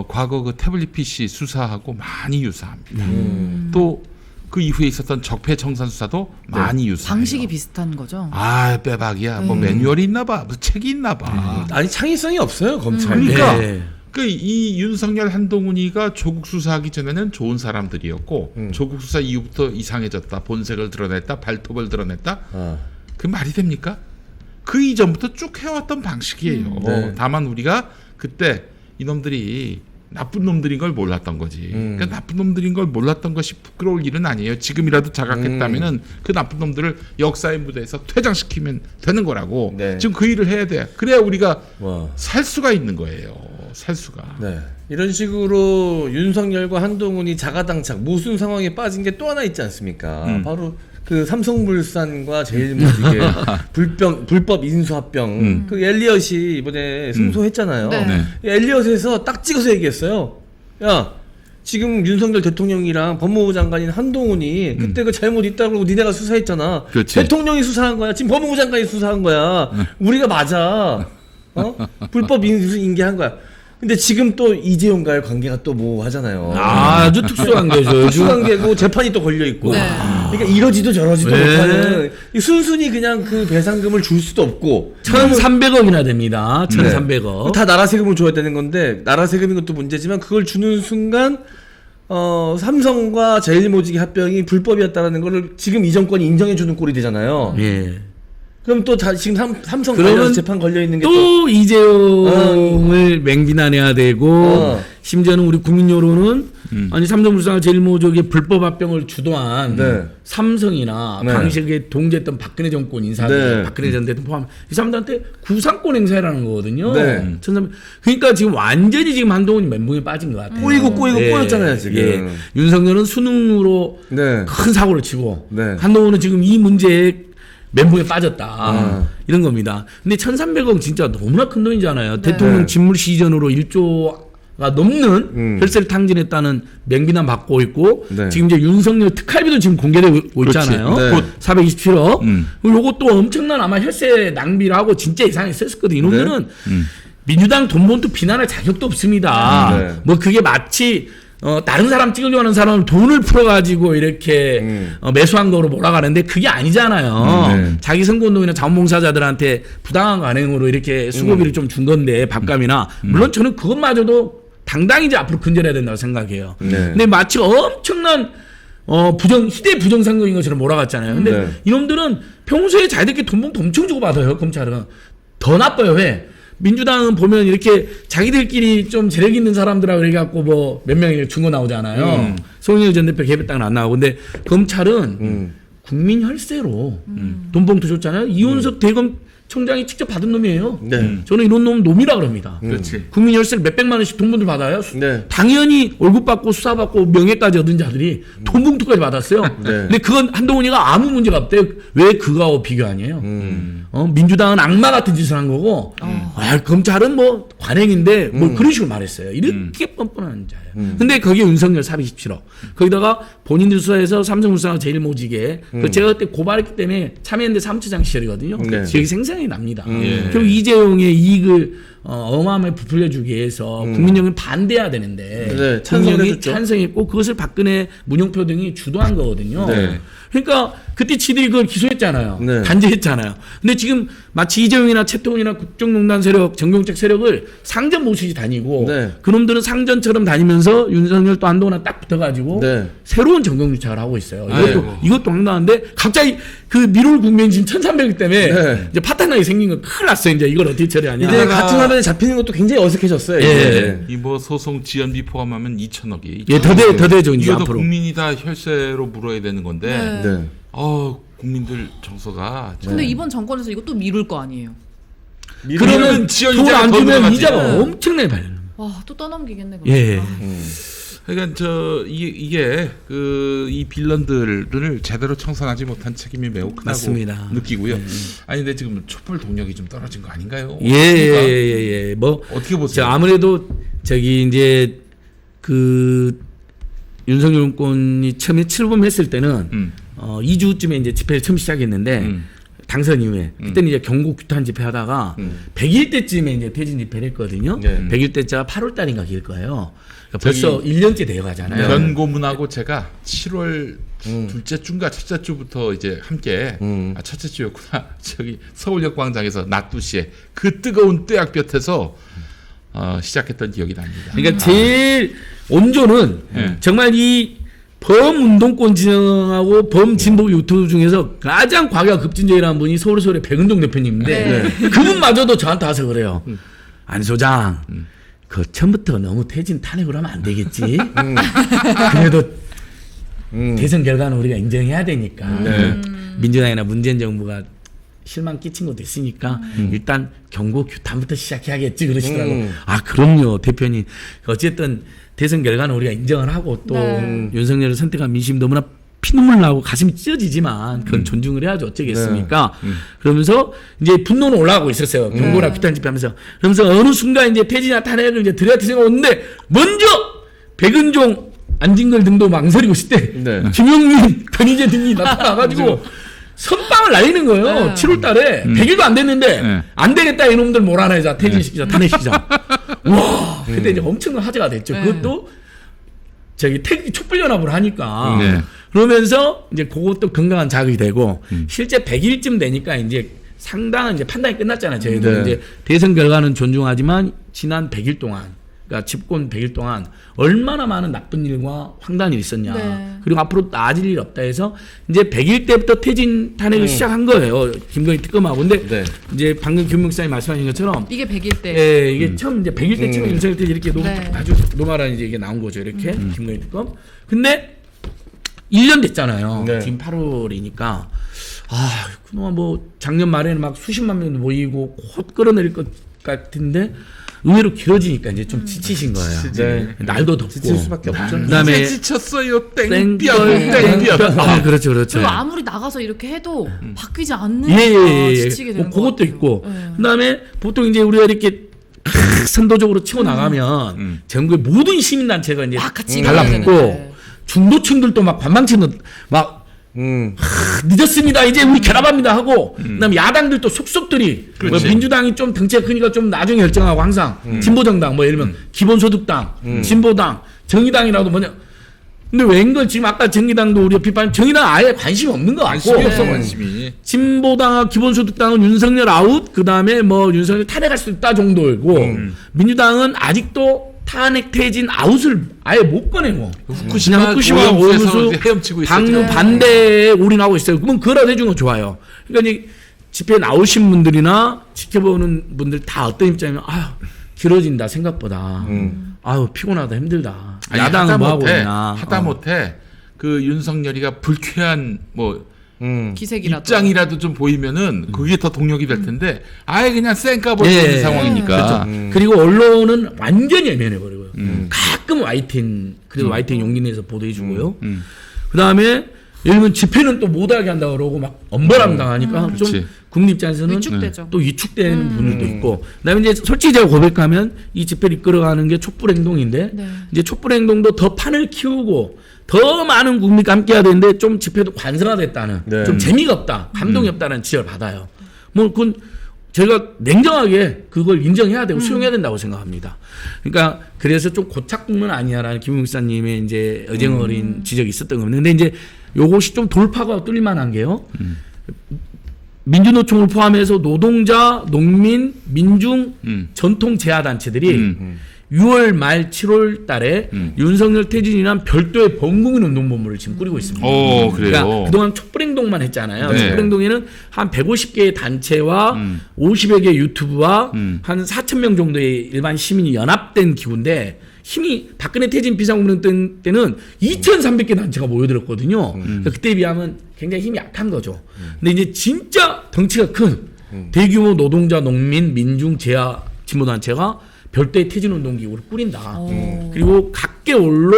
과거 그 태블릿 PC 수사하고 많이 유사합니다. 또 그 이후에 있었던 적폐청산 수사도 많이 유사해요. 방식이 비슷한 거죠. 빼박이야. 뭐 매뉴얼이 있나 봐. 무슨 책이 있나 봐. 아니 창의성이 없어요 검찰. 그러니까 이 윤석열 한동훈이가 조국 수사하기 전에는 좋은 사람들이었고 조국 수사 이후부터 이상해졌다. 본색을 드러냈다. 발톱을 드러냈다. 그 말이 됩니까? 그 이전부터 쭉 해왔던 방식이에요. 다만 우리가 그때 이놈들이 나쁜 놈들인 걸 몰랐던 거지. 그러니까 나쁜 놈들인 걸 몰랐던 것이 부끄러울 일은 아니에요. 지금이라도 자각했다면은 그 나쁜 놈들을 역사의 무대에서 퇴장시키면 되는 거라고. 지금 그 일을 해야 돼. 그래야 우리가 살 수가 있는 거예요. 살 수가. 이런 식으로 윤석열과 한동훈이 자가당착 모순 상황에 빠진 게 또 하나 있지 않습니까? 바로 그 삼성물산과 제일모직의 불법 인수합병 그 엘리엇이 이번에 승소했잖아요. 엘리엇에서 딱 찍어서 얘기했어요. 야 지금 윤석열 대통령이랑 법무부 장관인 한동훈이 그때 그 잘못 있다고 그러고 니네가 수사했잖아. 대통령이 수사한 거야. 지금 법무부 장관이 수사한 거야. 우리가 맞아. 불법 인계한 거야. 근데 지금 또 이재용과의 관계가 또 뭐 하잖아요. 아주 특수관계죠. 특수관계고 재판이 또 걸려 있고. 그러니까 이러지도 저러지도 못하는 순순히 그냥 그 배상금을 줄 수도 없고 1,300억이나 됩니다. 1,300억. 다 나라 세금을 줘야 되는 건데 나라 세금인 것도 문제지만 그걸 주는 순간 삼성과 제일모직의 합병이 불법이었다는 거를 지금 이 정권이 인정해 주는 꼴이 되잖아요. 그럼 또 지금 삼성 관련 재판 걸려 있는 게 또 이재용을 맹비난해야 되고 심지어는 우리 국민 여론은 아니 삼성물산과 제일모직의 불법 합병을 주도한 삼성이나 당시에 동조했던 박근혜 정권 인사들, 박근혜 전 대통령 포함 이 사람들한테 구상권 행사라는 거거든요. 그러니까 지금 완전히 지금 한동훈이 멘붕에 빠진 것 같아요. 꼬였잖아요 지금. 윤석열은 수능으로 큰 사고를 치고 한동훈은 지금 이 문제에 멘붕에 빠졌다. 이런 겁니다. 근데 1,300억 진짜 너무나 큰 돈이잖아요. 대통령 집물 시전으로 1조가 넘는 혈세를 탕진했다는 맹비난 받고 있고 지금 이제 윤석열 특활비도 지금 공개되고 있잖아요. 427억. 요것도 엄청난 아마 혈세 낭비를 하고 진짜 이상했었을 거든. 이놈들은 민주당 돈봉투 비난할 자격도 없습니다. 뭐 그게 마치 다른 사람 찍으려고 하는 사람은 돈을 풀어가지고 이렇게 매수한 거로 몰아가는데 그게 아니잖아요. 자기 선거운동이나 자원봉사자들한테 부당한 관행으로 이렇게 수고비를 좀 준 건데 밥값이나 물론 저는 그것마저도 당당히 이제 앞으로 근절해야 된다고 생각해요. 근데 마치 엄청난 희대 부정선거인 것처럼 몰아갔잖아요. 근데 이놈들은 평소에 자기들끼리 돈봉투 엄청 주고 받아요. 검찰은 더 나빠요. 왜? 민주당은 보면 이렇게 자기들끼리 좀 재력 있는 사람들하고 그래갖고 뭐 몇 명이 준 거 나오잖아요. 송영길 전 대표 개별당은 안 나오고. 근데 검찰은 국민 혈세로 돈봉투 줬잖아요. 이원석 대검 총장이 직접 받은 놈이에요. 네. 저는 이런 놈 놈이라 그럽니다. 그렇지. 국민 열쇠를 몇백만 원씩 돈분들 받아요. 네. 당연히 월급 받고 수사 받고 명예까지 얻은 자들이 돈 봉투까지 받았어요. 근데 그건 한동훈이가 아무 문제가 없대요. 왜 그거하고 비교하냐요. 민주당은 악마 같은 짓을 한 거고 검찰은 뭐 관행인데 뭐 그런 식으로 말했어요. 이렇게 뻔뻔한 자예요. 근데 거기에 윤석열 417억. 거기다가 본인들 수사에서 삼성물산하고 제일모직에 제가 그때 고발했기 때문에 참여연대 사무처장 시절이거든요. 네. 기억이 생생히 납니다. 결국 이재용의 이익을 어마어마하게 부풀려주기 위해서 국민연금 반대해야 되는데 네, 국민연금이 찬성했고 그것을 박근혜 문용표 등이 주도한 거거든요. 네. 그러니까 그때 지들이 그걸 기소했잖아요. 네. 단죄했잖아요. 근데 지금 마치 이재용이나 최태원이나 국정농단 세력, 정경책 세력을 상전 모시지 다니고 네. 그놈들은 상전처럼 다니면서 윤석열 또 한동훈 딱 붙어가지고 네. 새로운 정경유착을 하고 있어요. 아이고. 이것도 황당한데 갑자기 그 미룰 국면 지금 1,300일 때문에 네. 이제 파탄나게 생긴 거 큰일 났어요. 이제 이걸 어떻게 처리하냐. 이제 같은 화면에 잡히는 것도 굉장히 어색해졌어요. 예. 이 뭐 소송 지연비 포함하면 2천억이. 예, 더 되죠, 이제 이것도 앞으로. 국민이 다 혈세로 물어야 되는 건데. 네. 국민들 정서가. 근데 이번 정권에서 이거 또 미룰 거 아니에요? 그러면 돈 안 주면 이자가 엄청나게 발려. 와, 또 떠넘기겠네. 그럼. 예. 그러니까 이게 이 빌런들을 제대로 청산하지 못한 책임이 매우 크다고 맞습니다. 느끼고요. 아니 근데 지금 촛불 동력이 좀 떨어진 거 아닌가요? 예. 뭐 어떻게 보세요? 아무래도 저기 이제 그 윤석열 정권이 처음에 출범했을 때는 2주쯤에 이제 집회를 처음 시작했는데 당선 이후에 그때는 이제 경고 규탄 집회 하다가 100일 때쯤에 이제 퇴진 집회를 했거든요. 네. 100일 때가 8월 달인가 길 거예요. 그러니까 벌써 1년째 되어 가잖아요. 변고문하고 제가 7월 둘째 주인가 첫째 주부터 이제 함께 첫째 주였구나. 저기 서울역 광장에서 낮 2시에 그 뜨거운 뜨약볕에서 시작했던 기억이 납니다. 그러니까 제일 온조는 정말 이 범운동권 진영하고 범진보 유튜브 중에서 가장 과거가 급진적이라는 분이 서울서울의 백은동 대표님인데 그분마저도 저한테 와서 그래요. 안 소장 그 처음부터 너무 퇴진 탄핵을 하면 안 되겠지. 그래도 대선 결과는 우리가 인정해야 되니까 민주당이나 문재인 정부가 실망 끼친 것도 있으니까 일단 경고 규탄부터 시작해야겠지 그러시더라고요. 아 그럼요 대표님. 어쨌든 대선 결과는 우리가 인정을 하고 또 윤석열을 선택한 민심이 너무나 피눈물 나고 가슴이 찢어지지만 그건 존중을 해야죠. 어쩌겠습니까? 그러면서 이제 분노는 올라가고 있었어요. 경고나 규탄 집회하면서. 그러면서 어느 순간 이제 폐지나 탄핵을 이제 들어야 될 생각이 오는데 먼저 백은종 안진걸 등도 망설이고 있을 때 김용민, 변희재 등이 나타나가지고 선빵을 날리는 거예요. 7월 달에 100일도 안 됐는데 안 되겠다 이놈들 몰아내자 퇴진시키자 탄핵시키자. 와 그때 이제 엄청난 화제가 됐죠. 그것도 저기 촛불연합을 하니까 그러면서 이제 그것도 건강한 자극이 되고 실제 100일쯤 되니까 이제 상당한 이제 판단이 끝났잖아요. 저희도 이제 대선 결과는 존중하지만 지난 100일 동안 그러니까 집권 100일 동안 얼마나 많은 나쁜 일과 황당한 일이 있었냐. 그리고 앞으로 나아질 일 없다 해서 이제 100일 때부터 퇴진 탄핵을 시작한 거예요. 김건희 특검하고. 근데 이제 방금 김 목사님 말씀하신 것처럼 이게 100일 때. 예, 이게 처음 이제 100일 때 처음 윤석열 때 이렇게 아주 노말한 이제 이게 나온 거죠. 이렇게 김건희 특검. 근데 1년 됐잖아요. 지금 8월이니까 그동안 뭐 작년 말에는 막 수십만 명 모이고 곧 끌어내릴 것 같은데 의외로 길어지니까 이제 좀 지치신 거예요. 날도 덥고. 지칠 수밖에 없죠. 그다음에 이제 지쳤어요. 땡볕. 그렇죠. 그리고 아무리 나가서 이렇게 해도 바뀌지 않는 지치게 되는 그것도 것 같아요. 있고. 그다음에 보통 이제 우리가 이렇게 선도적으로 치고 나가면 전국의 모든 시민단체가 이제 같이 달라붙고 중도층들도 막 반방층도 막 늦었습니다. 이제 우리 결합합니다 하고 그다음에 야당들도 속속들이 뭐 민주당이 좀 덩치가 크니까 좀 나중에 결정하고 항상 진보정당 뭐 예를 들면 기본소득당, 진보당, 정의당이라도 뭐냐. 근데 웬걸 지금 아까 정의당도 우리가 비판 정의당 아예 관심이 없는 것 같고 관심이 없어 관심이. 진보당과 기본소득당은 윤석열 아웃 그다음에 뭐 윤석열 탄핵할 수 있다 정도이고 민주당은 아직도 탄핵 퇴진 아웃을 아예 못 꺼내고 후쿠시마 오염수 헤엄치고 방류 반대에 올인하고 있어요. 그러면 그거라도 해주는 거 좋아요. 그러니까 이제 집회에 나오신 분들이나 지켜보는 분들 다 어떤 입장이면 길어진다 생각보다 피곤하다 힘들다. 야당은 뭐 하고 있나. 하다못해 그 윤석열이가 불쾌한 뭐 기색이라도 입장이라도 좀 보이면은 그게 더 동력이 될 텐데 아예 그냥 쌩까 버리는 상황이니까. 그렇죠. 그리고 언론은 완전히 예면해 버리고요. 가끔 YTN 그래도 YTN 용기 내서 보도해 주고요. 그다음에 예를 들면 집회는 또 못하게 한다고 그러고 막 엄벌함 당하니까 좀 국민 입장에서는 위축되죠. 또 위축되는 분들도 있고. 그다음에 이제 솔직히 제가 고백하면 이 집회를 이끌어가는 게 촛불 행동인데 이제 촛불 행동도 더 판을 키우고 더 많은 국민과 함께해야 되는데 좀 집회도 관성화됐다는 좀 재미가 없다, 감동이 없다는 지적을 받아요. 뭐 그건 제가 냉정하게 그걸 인정해야 되고 수용해야 된다고 생각합니다. 그러니까 그래서 좀 고착국면 아니냐라는 김웅 목사님의 이제 어쟁어린 지적이 있었던 겁니다. 근데 이제 요것이 좀 돌파가 뚫릴만한 게요. 민주노총을 포함해서 노동자, 농민, 민중, 전통 재화단체들이 6월 말 7월 달에 윤석열 퇴진이란 별도의 범국민 운동본부를 지금 꾸리고 있습니다. 그래요. 그러니까 그동안 촛불행동만 했잖아요. 촛불행동에는 한 150개의 단체와 50여 개 유튜브와 한 4,000명 정도의 일반 시민이 연합된 기구인데 힘이 박근혜 퇴진 비상운동 때는 2,300개 단체가 모여들었거든요. 그러니까 그때에 비하면 굉장히 힘이 약한 거죠. 근데 이제 진짜 덩치가 큰 대규모 노동자, 농민, 민중, 재화 진보단체가 별도의 퇴진운동기구를 꾸린다. 그리고 각 개월로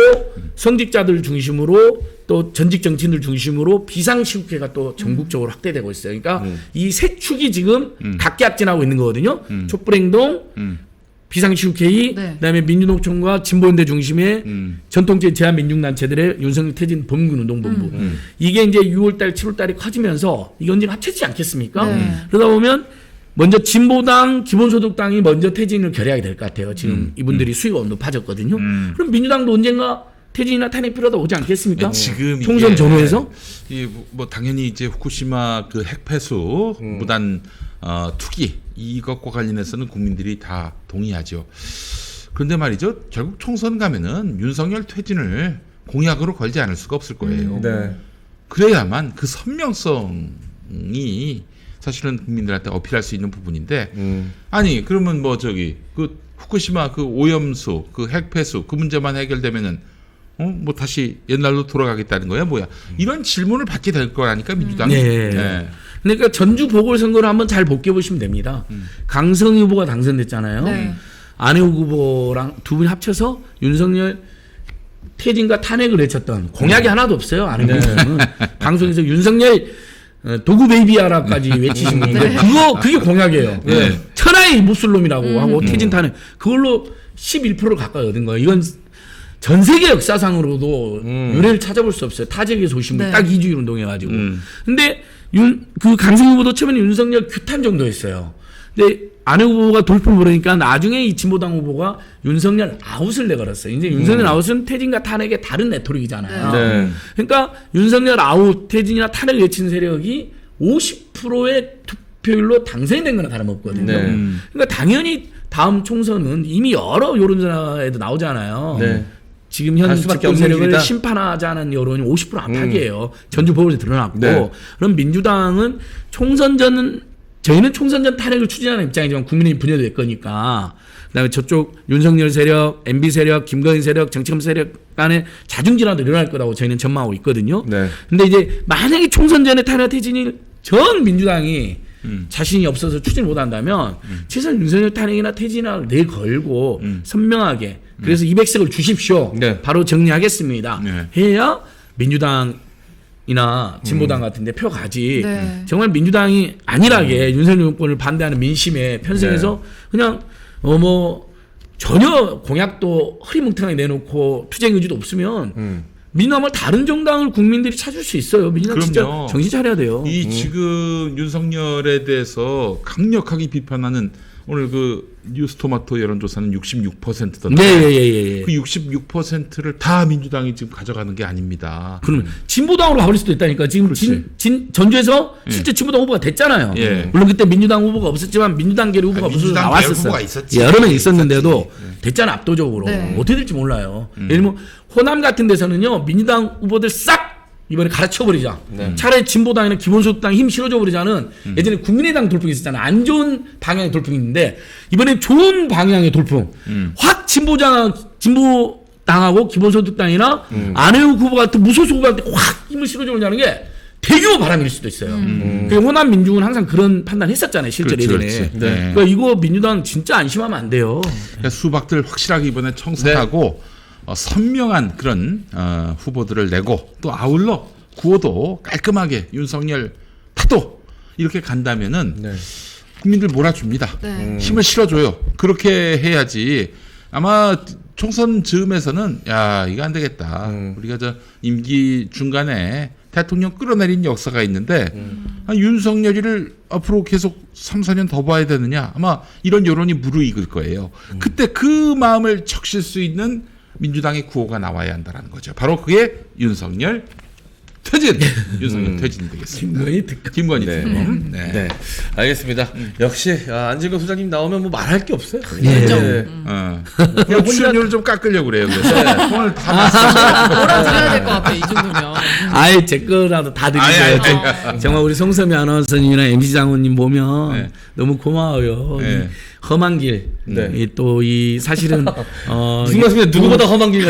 성직자들 중심으로 또 전직 정치인들 중심으로 비상시국회가 또 전국적으로 확대되고 있어요. 그러니까 이 세 축이 지금 각계합진하고 있는 거거든요. 촛불행동, 비상시국회의, 그다음에 민주노총과 진보연대 중심의 전통적 제한민중단체들의 윤석열 퇴진 범국민운동본부. 이게 이제 6월달, 7월달에 커지면서 이게 언젠가 합쳐지지 않겠습니까? 그러다 보면 먼저 진보당, 기본소득당이 먼저 퇴진을 결의하게 될 것 같아요. 지금 이분들이 수위가 높아졌거든요. 그럼 민주당도 언젠가 퇴진이나 탄핵 필요하다 오지 않겠습니까? 지금 총선 전후에서 뭐 당연히 이제 후쿠시마 그 핵폐수 무단 투기 이것과 관련해서는 국민들이 다 동의하죠. 그런데 말이죠. 결국 총선 가면은 윤석열 퇴진을 공약으로 걸지 않을 수가 없을 거예요. 그래야만 그 선명성이 사실은 국민들한테 어필할 수 있는 부분인데 아니 그러면 뭐 저기 그 후쿠시마 그 오염수 그 핵폐수 그 문제만 해결되면은 뭐 다시 옛날로 돌아가겠다는 거야 뭐야 이런 질문을 받게 될 거라니까 민주당이. 그러니까 전주 보궐선거를 한번 잘 복귀해 보시면 됩니다. 강성희 후보가 당선됐잖아요. 안혜욱 후보랑 두 분이 합쳐서 윤석열 퇴진과 탄핵을 외쳤던 공약이 하나도 없어요. 안혜욱 후보는 방송에서 윤석열 도구 베이비아라까지 외치신 건데 그게 공약이에요. 천하의 무슬놈이라고 하고 퇴진 탄핵 그걸로 11%를 가까이 얻은 거예요. 이건 전 세계 역사상으로도 유례를 찾아볼 수 없어요. 타 지역에서 오신 분 딱 2주일 운동해가지고. 근데 그 강승희 후보도 처음에는 윤석열 규탄 정도 했어요. 근데 안혜욱 후보가 돌풍을 부르니까 나중에 이 진보당 후보가 윤석열 아웃을 내걸었어요. 이제 윤석열 아웃은 퇴진과 탄핵의 다른 레토릭이잖아요. 그러니까 윤석열 아웃, 퇴진이나 탄핵을 외친 세력이 50%의 투표율로 당선이 된 거나 다름없거든요. 그러니까 당연히 다음 총선은 이미 여러 여론조사에도 나오잖아요. 지금 현 집권 세력을 심판하자는 여론이 50% 안팎이에요. 전주 보궐에 드러났고 그럼 민주당은 총선 전은 저희는 총선 전 탄핵을 추진하는 입장이지만 국민의힘 분열될 거니까 그다음에 저쪽 윤석열 세력, MB 세력, 김건희 세력, 정치권 세력 간의 자중질환도 일어날 거라고 저희는 전망하고 있거든요. 근데 이제 만약에 총선 전에 탄핵 퇴진이 전 민주당이 자신이 없어서 추진 못한다면 최소한 윤석열 탄핵이나 퇴진을 내걸고 선명하게 그래서 200석을 주십시오. 바로 정리하겠습니다. 해야 민주당 이나 진보당 같은데 표 가지. 정말 민주당이 안일하게 윤석열 정권을 반대하는 민심에 편성해서 그냥 뭐 전혀 공약도 흐리멍텅하게 내놓고 투쟁 의지도 없으면 민주당을 다른 정당을 국민들이 찾을 수 있어요. 민주당 진짜 정신 차려야 돼요. 이 지금 윤석열에 대해서 강력하게 비판하는 오늘 그 뉴스토마토 여론조사는 66%던데 그 66%를 다 민주당이 지금 가져가는 게 아닙니다. 그러면 진보당으로 가버릴 수도 있다니까. 지금 전주에서 실제 진보당 후보가 됐잖아요. 물론 그때 민주당 후보가 없었지만 민주당계 후보가 무슨 나왔었어요. 여러 명 있었는데도 됐잖아 압도적으로. 어떻게 될지 몰라요. 예를 들면 호남 같은 데서는요 민주당 후보들 싹 이번에 갈아쳐버리자. 차라리 진보당이나 기본소득당 힘 실어줘 버리자는 예전에 국민의당 돌풍이 있었잖아요. 안 좋은 방향의 돌풍이 있는데 이번엔 좋은 방향의 돌풍. 확 진보당하고 기본소득당이나 안혜욱 후보 같은 무소속 후보한테 확 힘을 실어줘 버리자는 게 대규모 바람일 수도 있어요. 그 호남 민중은 항상 그런 판단했었잖아요, 실제로 그렇지, 예전에. 그렇지. 네. 그러니까 이거 민주당 진짜 안심하면 안 돼요. 그러니까 수박들 확실하게 이번에 청산하고 선명한 그런 후보들을 내고 또 아울러 구호도 깔끔하게 윤석열 파도 이렇게 간다면은 국민들 몰아줍니다. 힘을 실어줘요. 그렇게 해야지 아마 총선 즈음에서는 야 이거 안 되겠다. 우리가 저 임기 중간에 대통령 끌어내린 역사가 있는데 윤석열이를 앞으로 계속 3, 4년 더 봐야 되느냐 아마 이런 여론이 무르익을 거예요. 그때 그 마음을 적실 수 있는 민주당의 구호가 나와야 한다는 거죠. 바로 그게 윤석열 퇴진! 윤석열 퇴진이 되겠습니다. 김건희 특검. 네. 알겠습니다. 역시 안진걸 소장님 나오면 뭐 말할 게 없어요. 그냥 출연료를 좀 깎으려고 그래요. 그래서 오늘 다 말씀하셔요. 몰아드려야 될 것 같아요. 이 정도면. 아예 제 거라도 다 드리세요. 정말 우리 송소미 아나운서님이나 MC 장훈님 보면 너무 고마워요. 이 험한 길. 또 이 사실은 무슨 말씀이에요? 누구보다 험한 길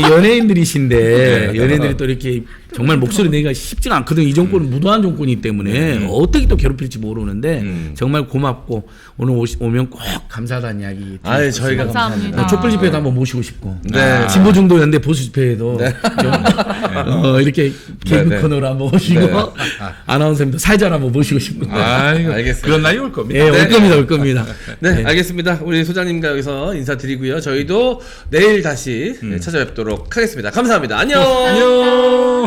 연예인들이신데 연예인들이 또 이렇게 정말 목소리 내기가 쉽지가 않거든. 이 정권은 무도한 정권이기 때문에 어떻게 또 괴롭힐지 모르는데 정말 고맙고 오늘 오면 꼭 감사하다는 이야기. 아예 저희가 감사합니다. 촛불 집회도 한번 모시고 싶고 진보중도 연대 보수 집회에도 좀, 이렇게 개그 코너로 한번 모시고 아나운서님도 사회자로 한번 모시고 싶고. 알겠습니다. 그런 날이 올 겁니다. 올 겁니다. 네, 알겠습니다. 우리 소장님과 여기서 인사드리고요. 저희도 내일 다시 찾아뵙도록 하겠습니다. 감사합니다. 안녕.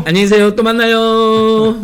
안녕히 계세요. 또 만나요.